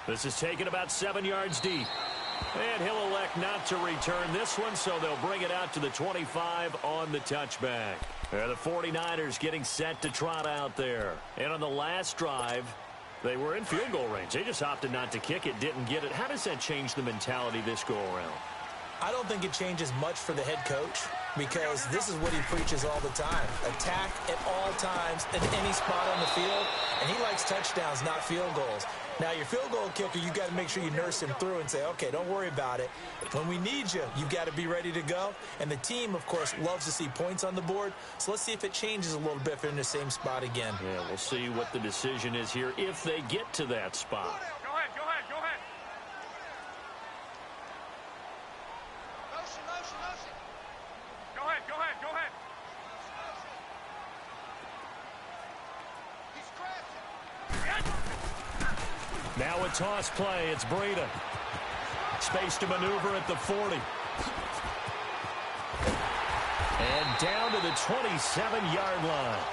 This is taken about 7 yards deep. And he'll elect not to return this one, so they'll bring it out to the 25 on the touchback. The 49ers getting set to trot out there. And on the last drive, they were in field goal range. They just opted not to kick it, didn't get it. How does that change the mentality this go-around? I don't think it changes much for the head coach, because this is what he preaches all the time. Attack at all times in any spot on the field, and he likes touchdowns, not field goals. Now, your field goal kicker, you've got to make sure you nurse him through and say, okay, don't worry about it. When we need you, you've got to be ready to go. And the team, of course, loves to see points on the board. So let's see if it changes a little bit if they're in the same spot again. Yeah, we'll see what the decision is here if they get to that spot. Go ahead, go ahead, go ahead. Motion. Go ahead, go ahead, go ahead. He's scratching. Now a toss play. It's Breida. Space to maneuver at the 40. And down to the 27-yard line.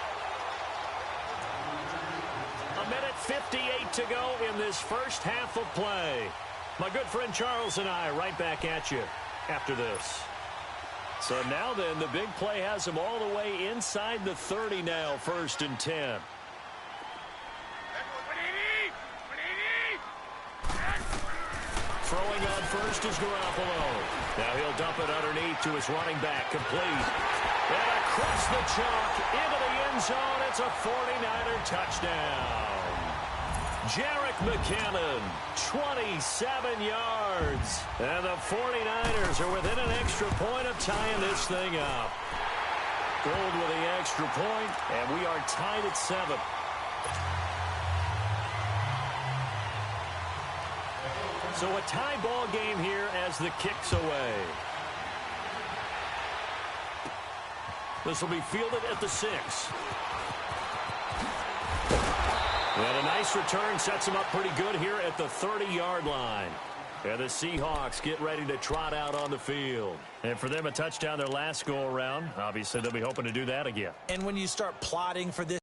1:58 to go in this first half of play. My good friend Charles and I right back at you after this. So now then, the big play has him all the way inside the 30 now, 1st and 10. Throwing on first is Garoppolo. Now he'll dump it underneath to his running back, complete. And across the chalk into the end zone. It's a 49er touchdown. Jerick McKinnon, 27 yards. And the 49ers are within an extra point of tying this thing up. Gold with the extra point, and we are tied at 7. So a tie ball game here as the kick's away. This will be fielded at the 6. And a nice return sets him up pretty good here at the 30-yard line. And the Seahawks get ready to trot out on the field. And for them, a touchdown their last go-around. Obviously, they'll be hoping to do that again. And when you start plotting for this,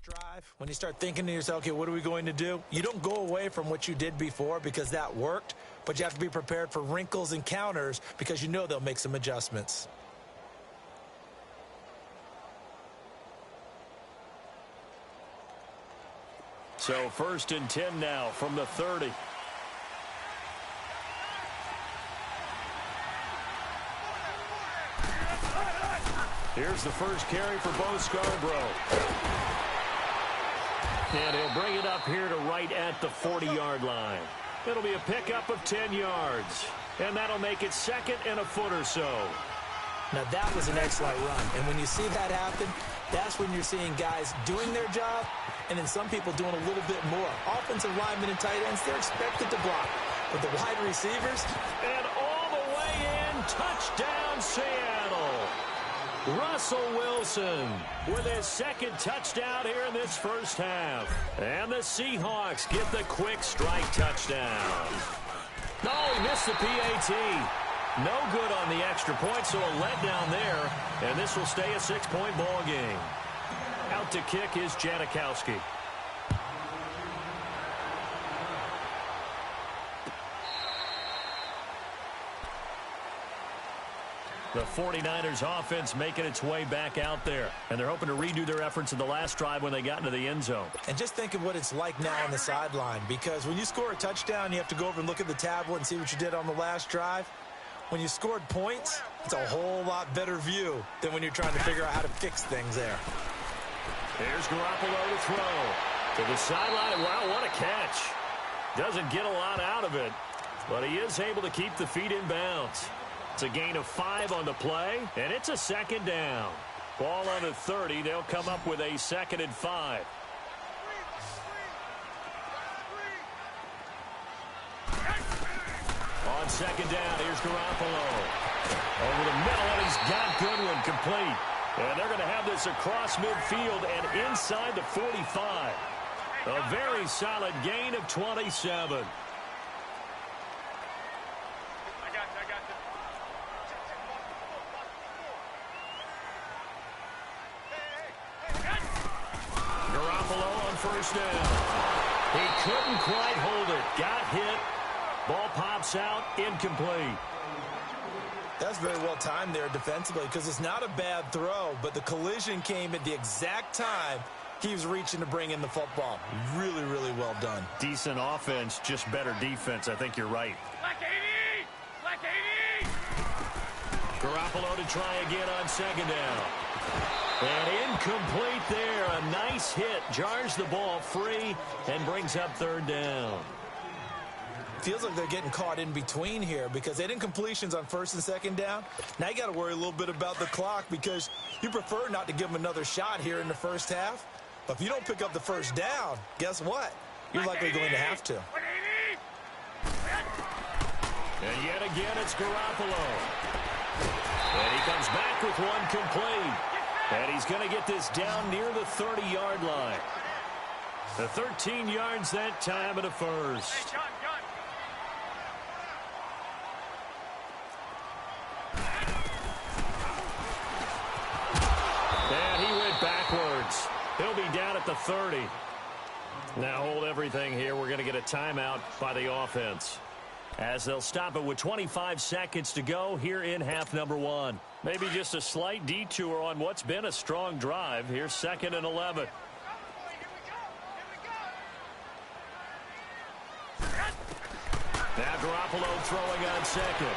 drive, when you start thinking to yourself, okay, what are we going to do? You don't go away from what you did before because that worked, but you have to be prepared for wrinkles and counters because you know they'll make some adjustments. So 1st and 10 now from the 30. Here's the first carry for Bo Scarborough. And he'll bring it up here to right at the 40-yard line. It'll be a pickup of 10 yards. And that'll make it 2nd and a foot or so. Now, that was an excellent run. And when you see that happen, that's when you're seeing guys doing their job and then some people doing a little bit more. Offensive linemen and tight ends, they're expected to block. But the wide receivers... And all the way in, touchdown Seattle. Russell Wilson with his 2nd touchdown here in this first half. And the Seahawks get the quick strike touchdown. No, he missed the PAT. No good on the extra point, so a letdown there. And this will stay a 6-point ball game. Out to kick is Janikowski. The 49ers offense making its way back out there. And they're hoping to redo their efforts in the last drive when they got into the end zone. And just think of what it's like now on the sideline. Because when you score a touchdown, you have to go over and look at the tablet and see what you did on the last drive. When you scored points, it's a whole lot better view than when you're trying to figure out how to fix things there. Here's Garoppolo to throw. To the sideline. Wow, what a catch. Doesn't get a lot out of it. But he is able to keep the feet in bounds. It's a gain of 5 on the play, and it's a second down. Ball on the 30. They'll come up with a 2nd and 5. On 2nd down, here's Garoppolo. Over the middle, and he's got Goodwin complete. And they're going to have this across midfield and inside the 45. A very solid gain of 27. Garoppolo on first down. He couldn't quite hold it. Got hit. Ball pops out. Incomplete. That's very well timed there defensively because it's not a bad throw, but the collision came at the exact time he was reaching to bring in the football. Really, really well done. Decent offense, just better defense. I think you're right. Black 80! Black 80! Garoppolo to try again on 2nd down. And incomplete there. A nice hit. Jars the ball free and brings up 3rd down. Feels like they're getting caught in between here because they didn't completions on 1st and 2nd down. Now you got to worry a little bit about the clock because you prefer not to give them another shot here in the first half. But if you don't pick up the 1st down, guess what? You're likely going to have to. And yet again, it's Garoppolo. And he comes back with one complete. And he's going to get this down near the 30-yard line. The 13 yards that time in the first. And he went backwards. He'll be down at the 30. Now hold everything here. We're going to get a timeout by the offense, as they'll stop it with 25 seconds to go here in half number 1. Maybe just a slight detour on what's been a strong drive. Here's 2nd and 11. Now Garoppolo throwing on 2nd.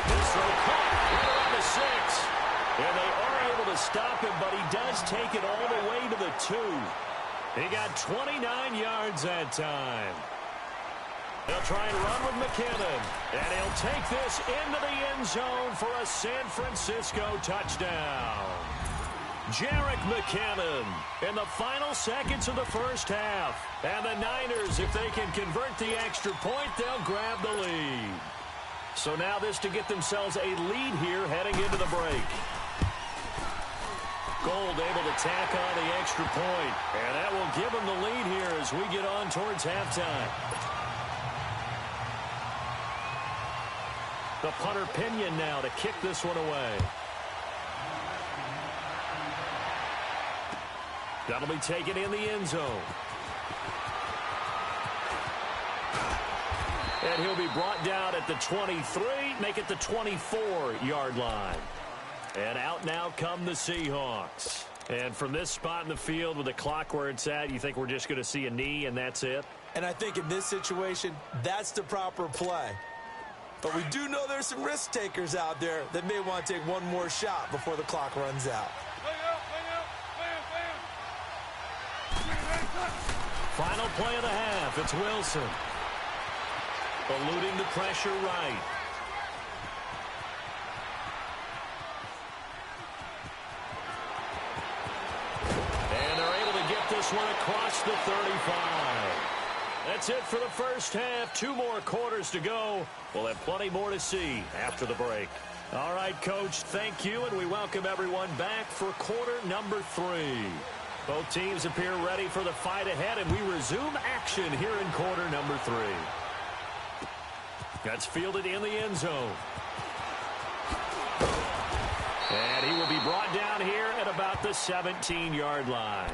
This throw caught right around the 6. And they are able to stop him, but he does take it all the way to the 2. He got 29 yards that time. They'll try and run with McKinnon. And he'll take this into the end zone for a San Francisco touchdown. Jerick McKinnon in the final seconds of the first half. And the Niners, if they can convert the extra point, they'll grab the lead. So now this to get themselves a lead here heading into the break. Gold able to tack on the extra point. And that will give them the lead here as we get on towards halftime. The punter Pinion now to kick this one away. That'll be taken in the end zone. And he'll be brought down at the 23, make it the 24-yard line. And out now come the Seahawks. And from this spot in the field with the clock where it's at, you think we're just going to see a knee and that's it? And I think in this situation, that's the proper play. But we do know there's some risk takers out there that may want to take one more shot before the clock runs out. Final play of the half. It's Wilson. Eluding the pressure right. And they're able to get this one across the 35. That's it for the first half. 2 more quarters to go. We'll have plenty more to see after the break. All right, Coach, thank you, and we welcome everyone back for quarter number 3. Both teams appear ready for the fight ahead, and we resume action here in quarter number 3. That's fielded in the end zone. And he will be brought down here at about the 17-yard line.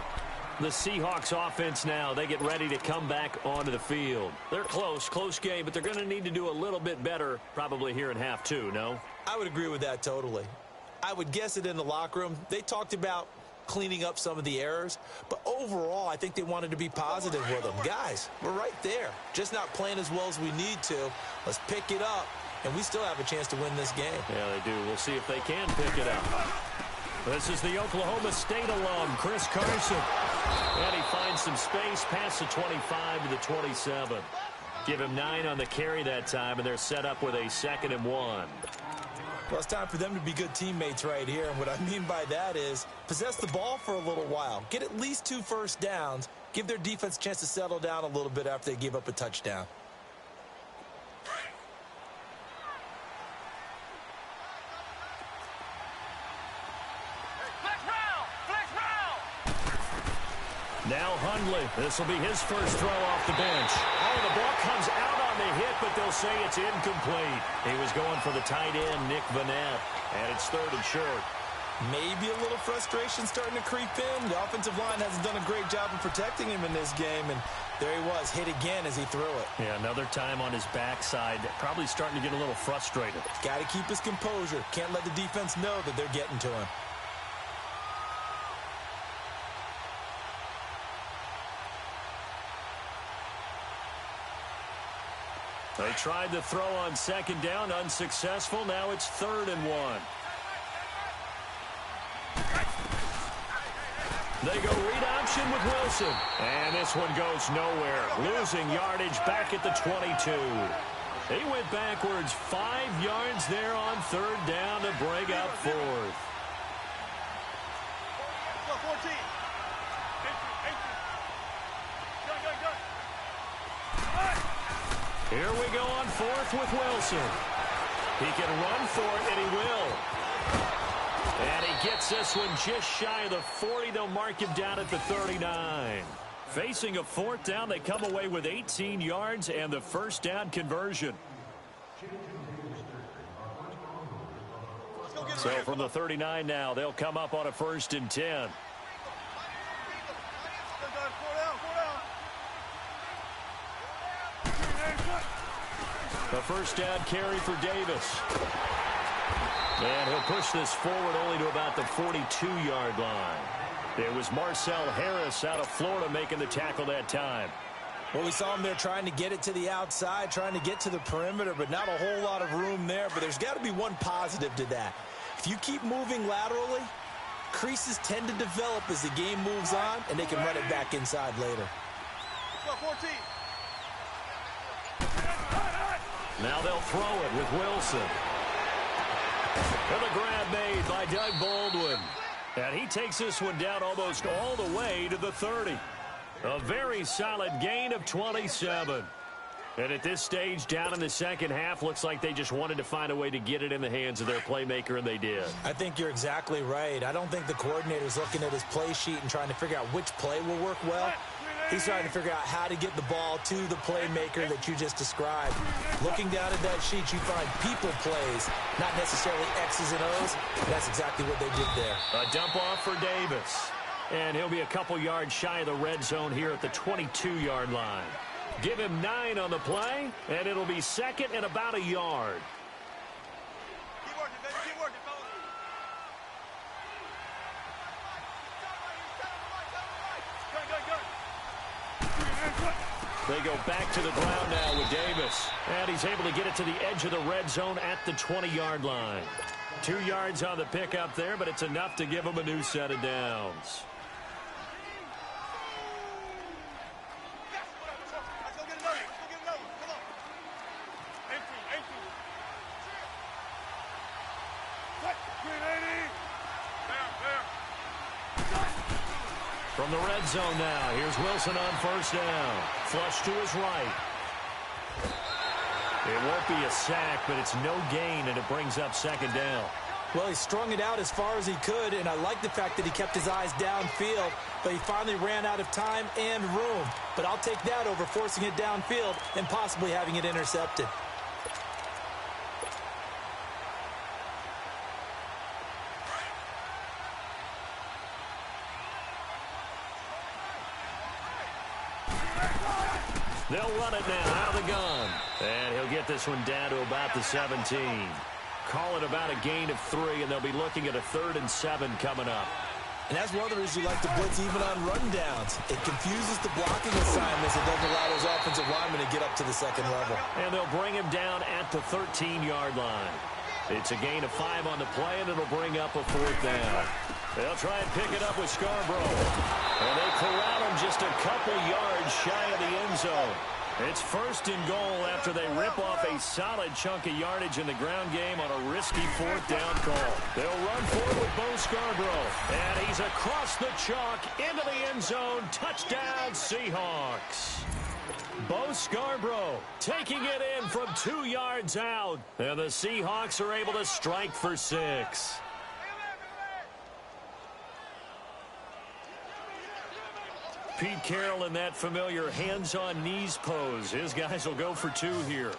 The Seahawks offense now, they get ready to come back onto the field. They're close game, but they're going to need to do a little bit better probably here in half two, no? I would agree with that totally. I would guess it in the locker room. They talked about cleaning up some of the errors, but overall, I think they wanted to be positive with them. Guys, we're right there. Just not playing as well as we need to. Let's pick it up, and we still have a chance to win this game. Yeah, they do. We'll see if they can pick it up. This is the Oklahoma State alum, Chris Carson. And he finds some space past the 25 to the 27. Give him 9 on the carry that time, and they're set up with a 2nd and 1. Well, it's time for them to be good teammates right here. And what I mean by that is possess the ball for a little while. Get at least 2 first downs. Give their defense a chance to settle down a little bit after they give up a touchdown. Now Hundley. This will be his first throw off the bench. Oh, the ball comes out on the hit, but they'll say it's incomplete. He was going for the tight end, Nick Vanette, and it's 3rd and short. Maybe a little frustration starting to creep in. The offensive line hasn't done a great job of protecting him in this game, and there he was, hit again as he threw it. Yeah, another time on his backside, probably starting to get a little frustrated. Got to keep his composure. Can't let the defense know that they're getting to him. They tried to throw on 2nd down, unsuccessful. Now it's 3rd and 1. They go read option with Wilson. And this one goes nowhere. Losing yardage back at the 22. He went backwards 5 yards there on 3rd down to break up 4th. Here we go on 4th with Wilson. He can run for it, and he will. And he gets this one just shy of the 40. They'll mark him down at the 39. Facing a 4th down, they come away with 18 yards and the first down conversion. So from the 39 now, they'll come up on a 1st and 10. The first down carry for Davis. And he'll push this forward only to about the 42-yard line. It was Marcel Harris out of Florida making the tackle that time. Well, we saw him there trying to get it to the outside, trying to get to the perimeter, but not a whole lot of room there. But there's got to be one positive to that. If you keep moving laterally, creases tend to develop as the game moves on, and they can run it back inside later. Now they'll throw it with Wilson. And the grab made by Doug Baldwin. And he takes this one down almost all the way to the 30. A very solid gain of 27. And at this stage, down in the second half, looks like they just wanted to find a way to get it in the hands of their playmaker, and they did. I think you're exactly right. I don't think the coordinator's looking at his play sheet and trying to figure out which play will work well. He's trying to figure out how to get the ball to the playmaker that you just described. Looking down at that sheet, you find people plays, not necessarily X's and O's. That's exactly what they did there. A dump off for Davis. And he'll be a couple yards shy of the red zone here at the 22-yard line. Give him 9 on the play, and it'll be 2nd and about a yard. Keep working, baby. Keep working, fellas. They go back to the ground now with Davis. And he's able to get it to the edge of the red zone at the 20-yard line. 2 yards on the pickup there, but it's enough to give him a new set of downs. Let's go get another. Let's go get another. Come on. Empty. Cut. Green 80. There. From the red zone now, here's Wilson on first down. Flush to his right. It won't be a sack, but it's no gain, and it brings up 2nd down. Well, he strung it out as far as he could, and I like the fact that he kept his eyes downfield, but he finally ran out of time and room. But I'll take that over forcing it downfield and possibly having it intercepted. They'll run it now out of the gun. And he'll get this one down to about the 17. Call it about a gain of 3, and they'll be looking at a 3rd and 7 coming up. And that's one of the reasons you like to blitz even on rundowns. It confuses the blocking assignments. It doesn't allow those offensive linemen to get up to the second level. And they'll bring him down at the 13-yard line. It's a gain of 5 on the play, and it'll bring up a 4th down. They'll try and pick it up with Scarborough. And they corral him just a couple yards shy of the end zone. It's 1st and goal after they rip off a solid chunk of yardage in the ground game on a risky 4th down call. They'll run forward with Bo Scarborough. And he's across the chalk into the end zone. Touchdown, Seahawks. Bo Scarborough taking it in from 2 yards out. And the Seahawks are able to strike for 6. Pete Carroll in that familiar hands-on-knees pose. His guys will go for 2 here.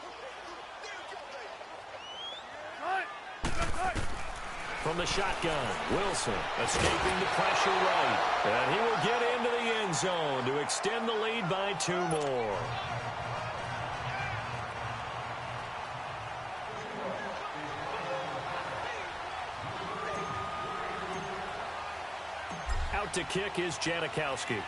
From the shotgun, Wilson escaping the pressure right. And he will get into the end zone to extend the lead by 2 more. Out to kick is Janikowski.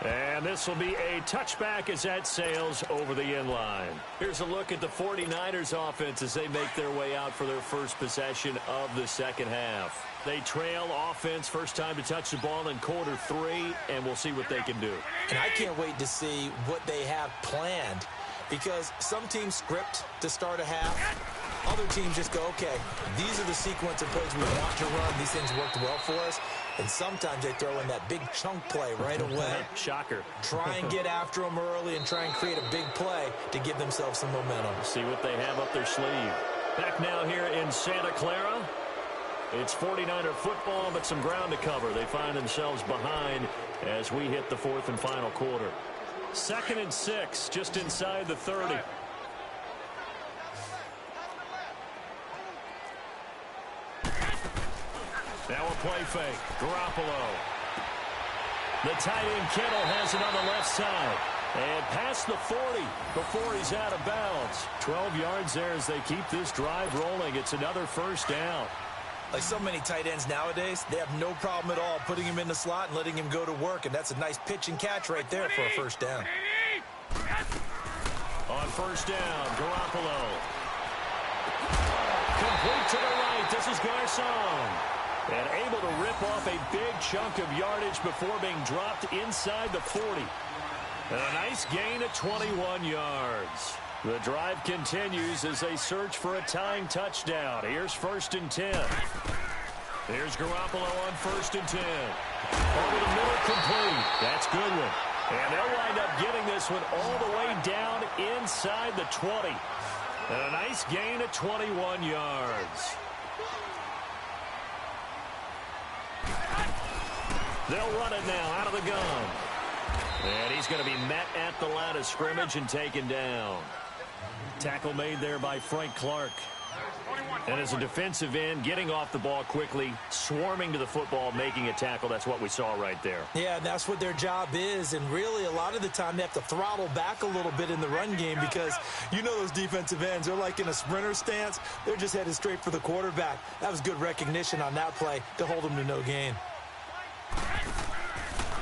And this will be a touchback as that sails over the end line. Here's a look at the 49ers offense as they make their way out for their first possession of the second half. They trail offense first time to touch the ball in quarter 3, and we'll see what they can do. And I can't wait to see what they have planned, because some teams script to start a half. Other teams just go, okay, these are the sequence of plays we want to run. These things worked well for us. And sometimes they throw in that big chunk play right away. Shocker. Try and get after them early and try and create a big play to give themselves some momentum. See what they have up their sleeve. Back now here in Santa Clara. It's 49er football, but some ground to cover. They find themselves behind as we hit the 4th and final quarter. 2nd and 6, just inside the 30. Now a play fake. Garoppolo. The tight end Kittle has it on the left side. And past the 40 before he's out of bounds. 12 yards there as they keep this drive rolling. It's another 1st down. Like so many tight ends nowadays, they have no problem at all putting him in the slot and letting him go to work. And that's a nice pitch and catch right there for a 1st down. On 1st down, Garoppolo. Complete to the right. This is Garcon. And able to rip off a big chunk of yardage before being dropped inside the 40. And a nice gain of 21 yards. The drive continues as they search for a tying touchdown. Here's 1st and 10. Here's Garoppolo on 1st and 10. Over the middle, complete. That's Goodwin. And they'll wind up getting this one all the way down inside the 20. And a nice gain of 21 yards. They'll run it now out of the gun. And he's going to be met at the line of scrimmage and taken down. Tackle made there by Frank Clark. And as a defensive end, getting off the ball quickly, swarming to the football, making a tackle. That's what we saw right there. Yeah, and that's what their job is. And really, a lot of the time, they have to throttle back a little bit in the run game because you know those defensive ends, they're like in a sprinter stance. They're just headed straight for the quarterback. That was good recognition on that play to hold them to no gain.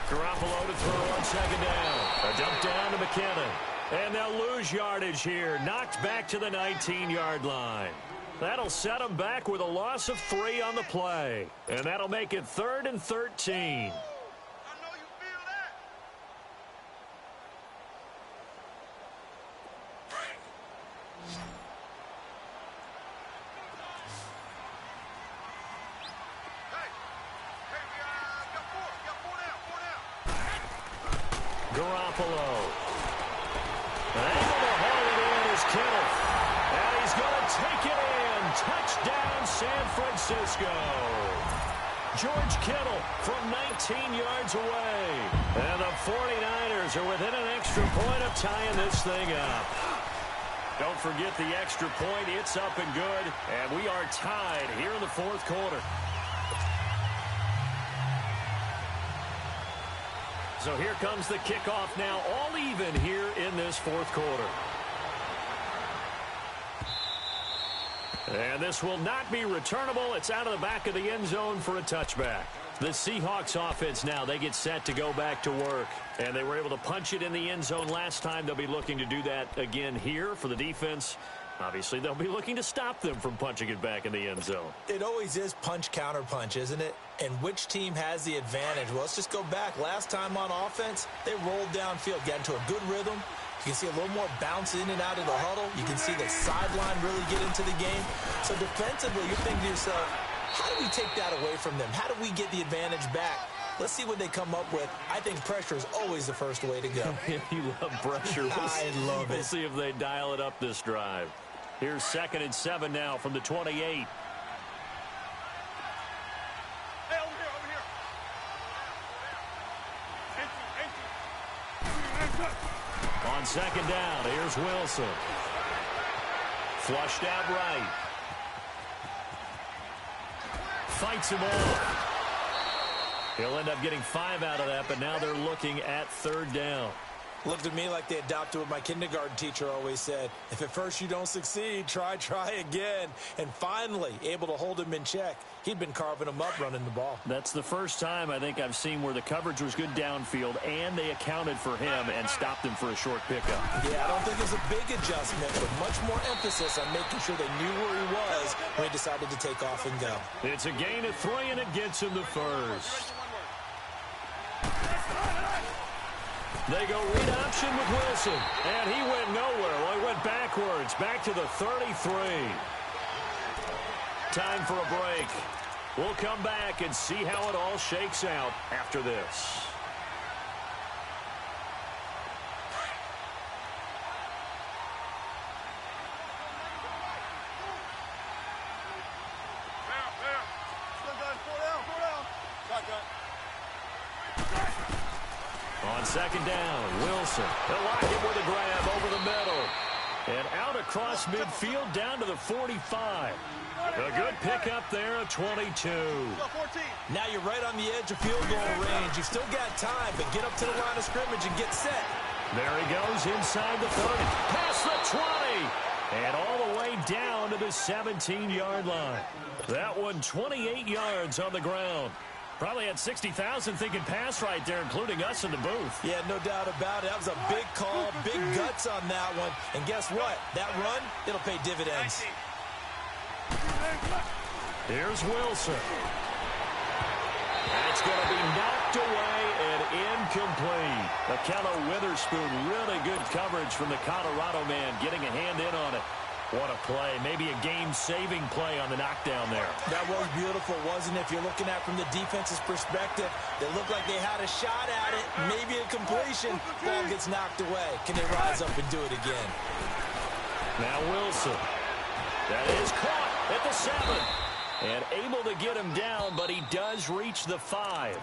Garoppolo to throw on 2nd down. A dump down to McKinnon. And they'll lose yardage here. Knocked back to the 19-yard line. That'll set them back with a loss of 3 on the play. And that'll make it 3rd and 13. Garoppolo. Able to haul it in is Kittle. And he's going to take it in. Touchdown, San Francisco. George Kittle from 19 yards away. And the 49ers are within an extra point of tying this thing up. Don't forget the extra point. It's up and good. And we are tied here in the 4th quarter. So here comes the kickoff now, all even here in this fourth quarter. And this will not be returnable. It's out of the back of the end zone for a touchback. The Seahawks offense now, they get set to go back to work. And they were able to punch it in the end zone last time. They'll be looking to do that again here for the defense. Obviously, they'll be looking to stop them from punching it back in the end zone. It always is punch, counter punch, isn't it? And which team has the advantage? Well, let's just go back. Last time on offense, they rolled downfield, got into a good rhythm. You can see a little more bounce in and out of the huddle. You can see the sideline really get into the game. So defensively, you're thinking to yourself, how do we take that away from them? How do we get the advantage back? Let's see what they come up with. I think pressure is always the first way to go. You love pressure. I love it. We'll see if they dial it up this drive. Here's 2nd and 7 now from the 28. Hey, over here. Empty. On 2nd down, here's Wilson. Flushed out right. Fights him off. He'll end up getting 5 out of that, but now they're looking at 3rd down. Looked at me like they adopted what my kindergarten teacher always said. If at first you don't succeed, try again. And finally, able to hold him in check. He'd been carving him up running the ball. That's the first time I think I've seen where the coverage was good downfield, and they accounted for him and stopped him for a short pickup. Yeah, I don't think it was a big adjustment, but much more emphasis on making sure they knew where he was when he decided to take off and go. It's a gain of 3, and it gets him the first. They go read option with Wilson, and he went nowhere. Well, he went backwards, back to the 33. Time for a break. We'll come back and see how it all shakes out after this. On 2nd down, Wilson. They'll lock him with a grab over the middle. And out across midfield down to the 45. A good pickup there at 22. Now you're right on the edge of field goal range. You've still got time, but get up to the line of scrimmage and get set. There he goes inside the 30. Past the 20. And all the way down to the 17-yard line. That one 28 yards on the ground. Probably had 60,000 thinking pass right there, including us in the booth. Yeah, no doubt about it. That was a big call, big guts on that one. And guess what? That run, it'll pay dividends. Here's Wilson. And it's going to be knocked away and incomplete. McKenna Witherspoon, really good coverage from the Colorado man, getting a hand in on it. What a play. Maybe a game-saving play on the knockdown there. That was beautiful, wasn't it? If you're looking at it from the defense's perspective, they looked like they had a shot at it, maybe a completion. Ball gets knocked away. Can they rise up and do it again? Now Wilson. That is caught at the 7. And able to get him down, but he does reach the 5.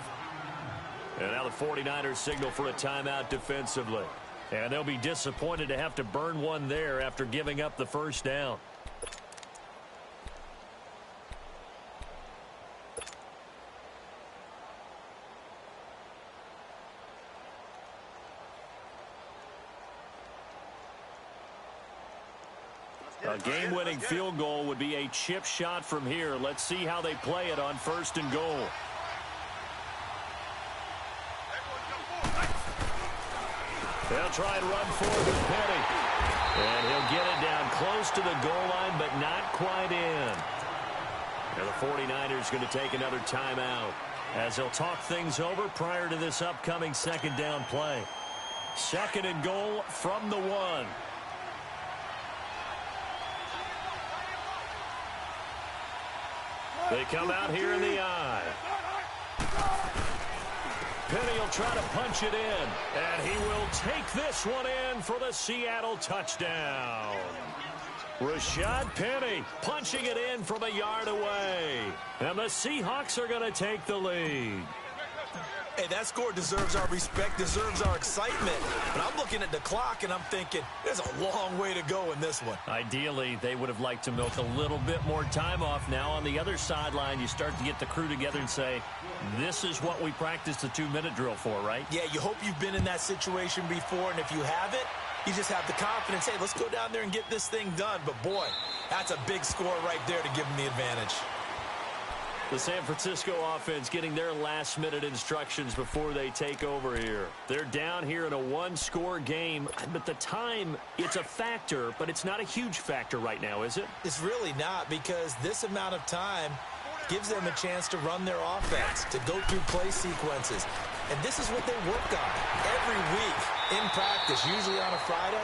And now the 49ers signal for a timeout defensively. And they'll be disappointed to have to burn one there after giving up the first down. A game-winning field goal would be a chip shot from here. Let's see how they play it on 1st and goal. They'll try and run forward with Penny. And he'll get it down close to the goal line, but not quite in. And the 49ers going to take another timeout as they'll talk things over prior to this upcoming 2nd down play. 2nd and goal from the 1. They come out here in the I. Penny will try to punch it in, and he will take this one in for the Seattle touchdown. Rashad Penny punching it in from a yard away, and the Seahawks are going to take the lead. Hey, that score deserves our respect, deserves our excitement. But I'm looking at the clock, and I'm thinking, there's a long way to go in this one. Ideally, they would have liked to milk a little bit more time off. Now on the other sideline, you start to get the crew together and say, this is what we practiced the 2-minute drill for, right? Yeah, you hope you've been in that situation before, and if you haven't, you just have the confidence, hey, let's go down there and get this thing done. But, boy, that's a big score right there to give them the advantage. The San Francisco offense getting their last-minute instructions before they take over here. They're down here in a one-score game, but the time, it's a factor, but it's not a huge factor right now, is it? It's really not, because this amount of time gives them a chance to run their offense, to go through play sequences. And this is what they work on every week in practice, usually on a Friday.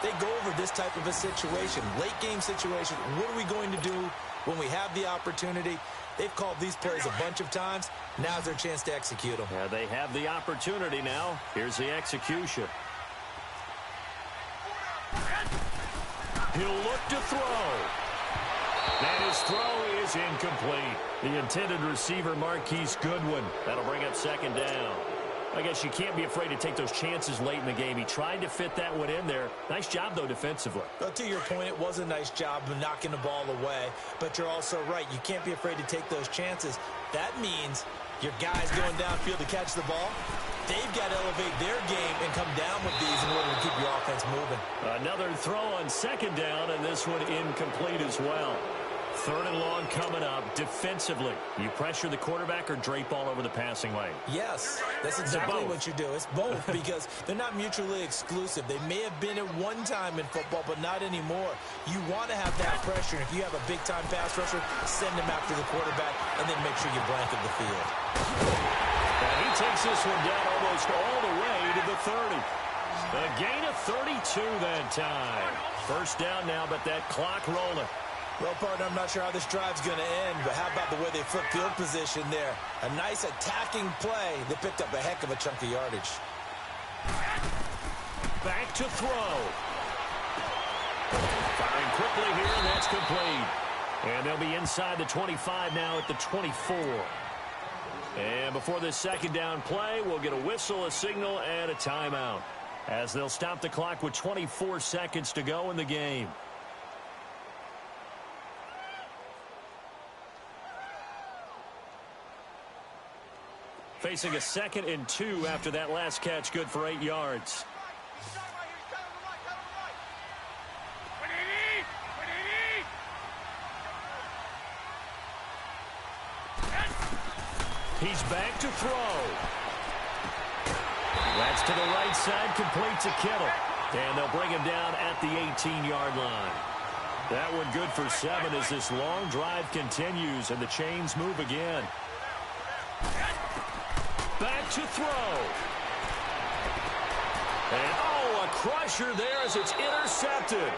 They go over this type of a situation, late-game situation. What are we going to do when we have the opportunity? They've called these plays a bunch of times. Now's their chance to execute them. Yeah, they have the opportunity now. Here's the execution. He'll look to throw. And his throw is incomplete. The intended receiver, Marquise Goodwin. That'll bring up second down. I guess you can't be afraid to take those chances late in the game. He tried to fit that one in there. Nice job, though, defensively. Well, to your point, it was a nice job of knocking the ball away. But you're also right. You can't be afraid to take those chances. That means your guys going downfield to catch the ball, they've got to elevate their game and come down with these in order to keep your offense moving. Another throw on second down, and this one incomplete as well. Third and long coming up. Defensively, you pressure the quarterback or drape all over the passing lane? Yes, that's exactly what you do. It's both because they're not mutually exclusive. They may have been at one time in football, but not anymore. You want to have that pressure. If you have a big-time pass rusher, send him after the quarterback, and then make sure you blanket the field. And he takes this one down almost all the way to the 30. A gain of 32 that time. First down now, but that clock rolling. Well, partner, I'm not sure how this drive's going to end, but how about the way they flip field position there? A nice attacking play that picked up a heck of a chunk of yardage. Back to throw. Firing quickly here, and that's complete. And they'll be inside the 25 now at the 24. And before this second down play, we'll get a whistle, a signal, and a timeout, as they'll stop the clock with 24 seconds to go in the game. Facing a 2nd and 2 after that last catch, good for 8 yards. He's back to throw. That's to the right side, complete to Kittle. And they'll bring him down at the 18-yard line. That one good for 7 as this long drive continues and the chains move again. Back to throw. And, oh, a crusher there as it's intercepted.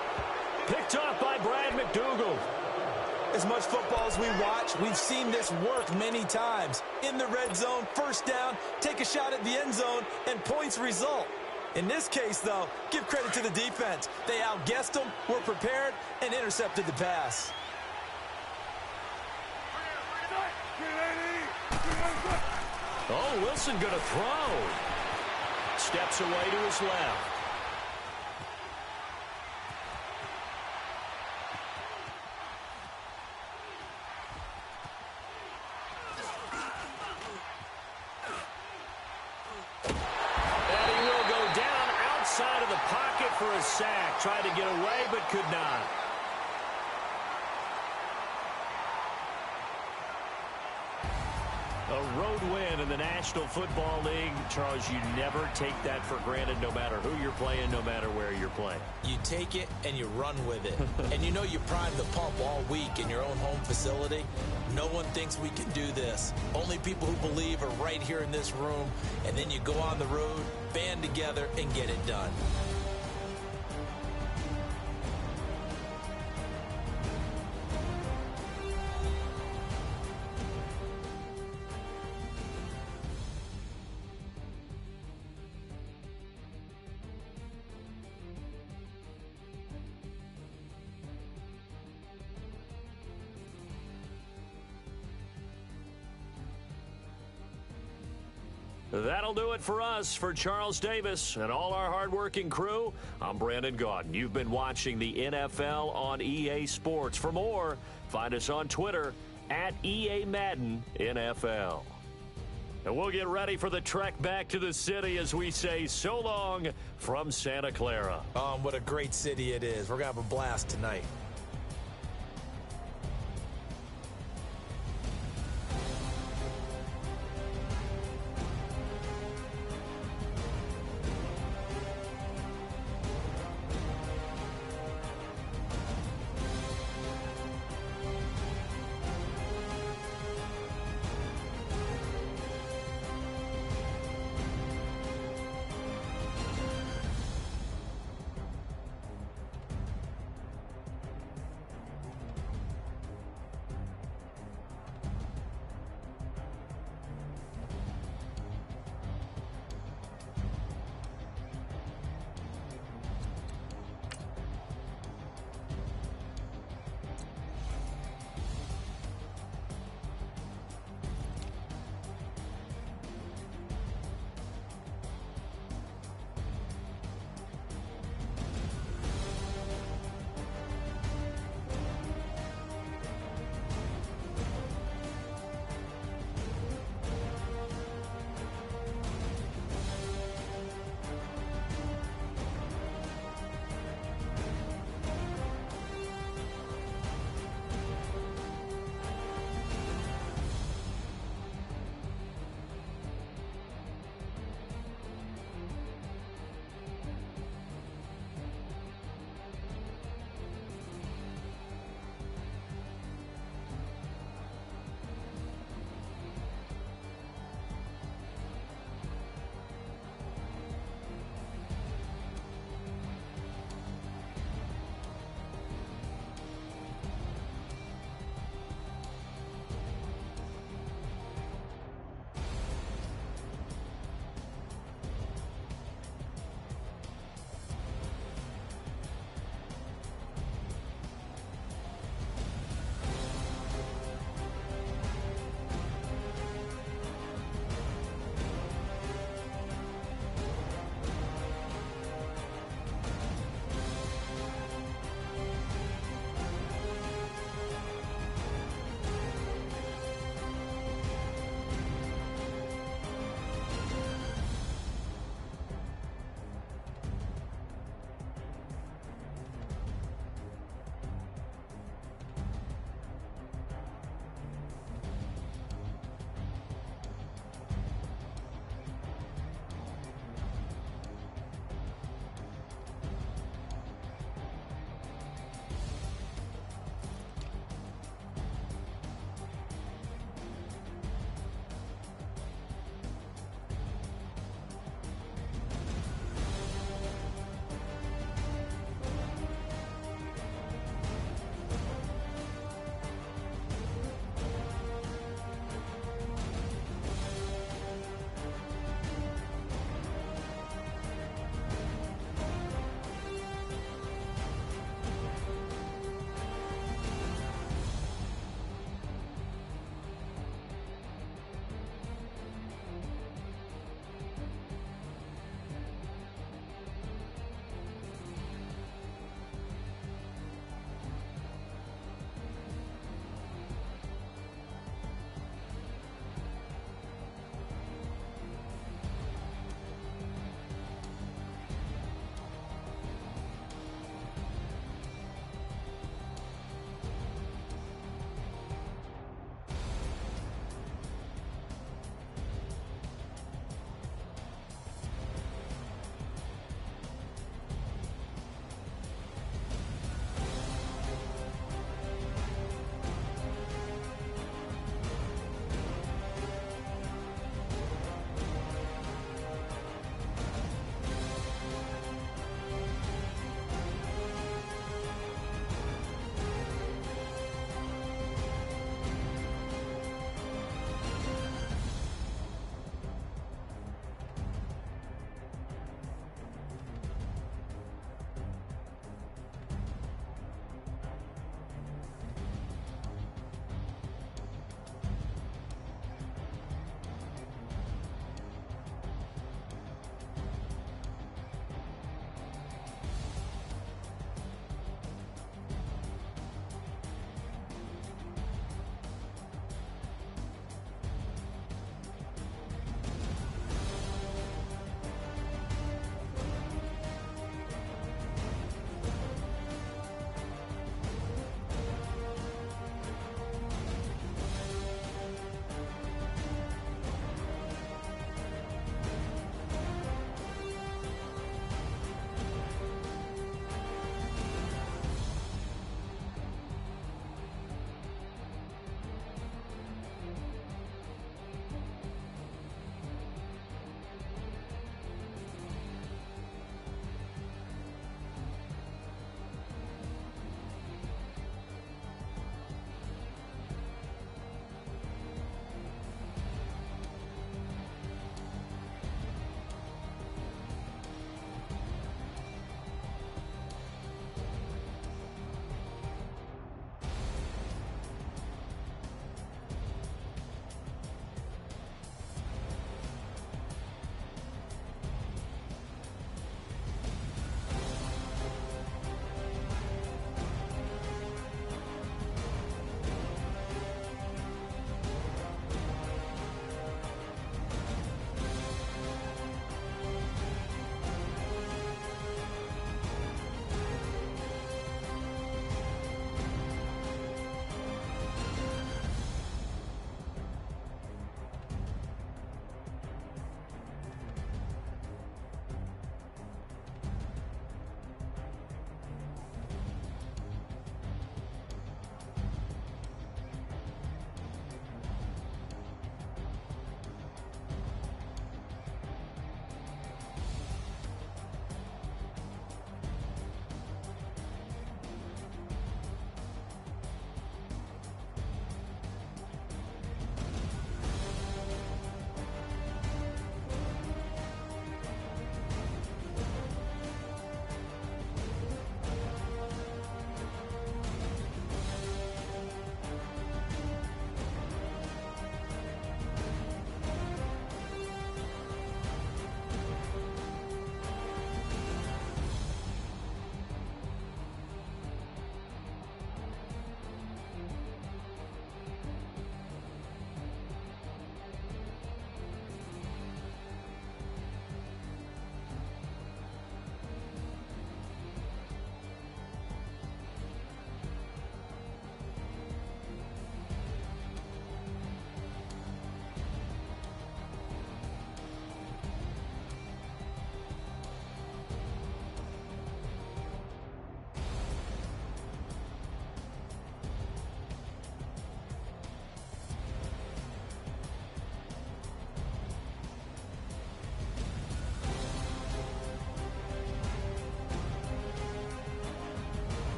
Picked off by Brad McDougald. As much football as we watch, we've seen this work many times. In the red zone, first down, take a shot at the end zone, and points result. In this case, though, give credit to the defense. They outguessed them, were prepared, and intercepted the pass. Oh, Wilson going to throw. Steps away to his left. And he will go down outside of the pocket for a sack. Tried to get away, but could not. A road win in the National Football League. Charles, you never take that for granted no matter who you're playing, no matter where you're playing. You take it and you run with it. And you know you prime the pump all week in your own home facility. No one thinks we can do this. Only people who believe are right here in this room. And then you go on the road, band together, and get it done. That'll do it for us. For Charles Davis and all our hardworking crew, I'm Brandon Gaudin. You've been watching the NFL on EA Sports. For more, find us on Twitter at EA Madden NFL. And we'll get ready for the trek back to the city as we say so long from Santa Clara. What a great city it is. We're going to have a blast tonight.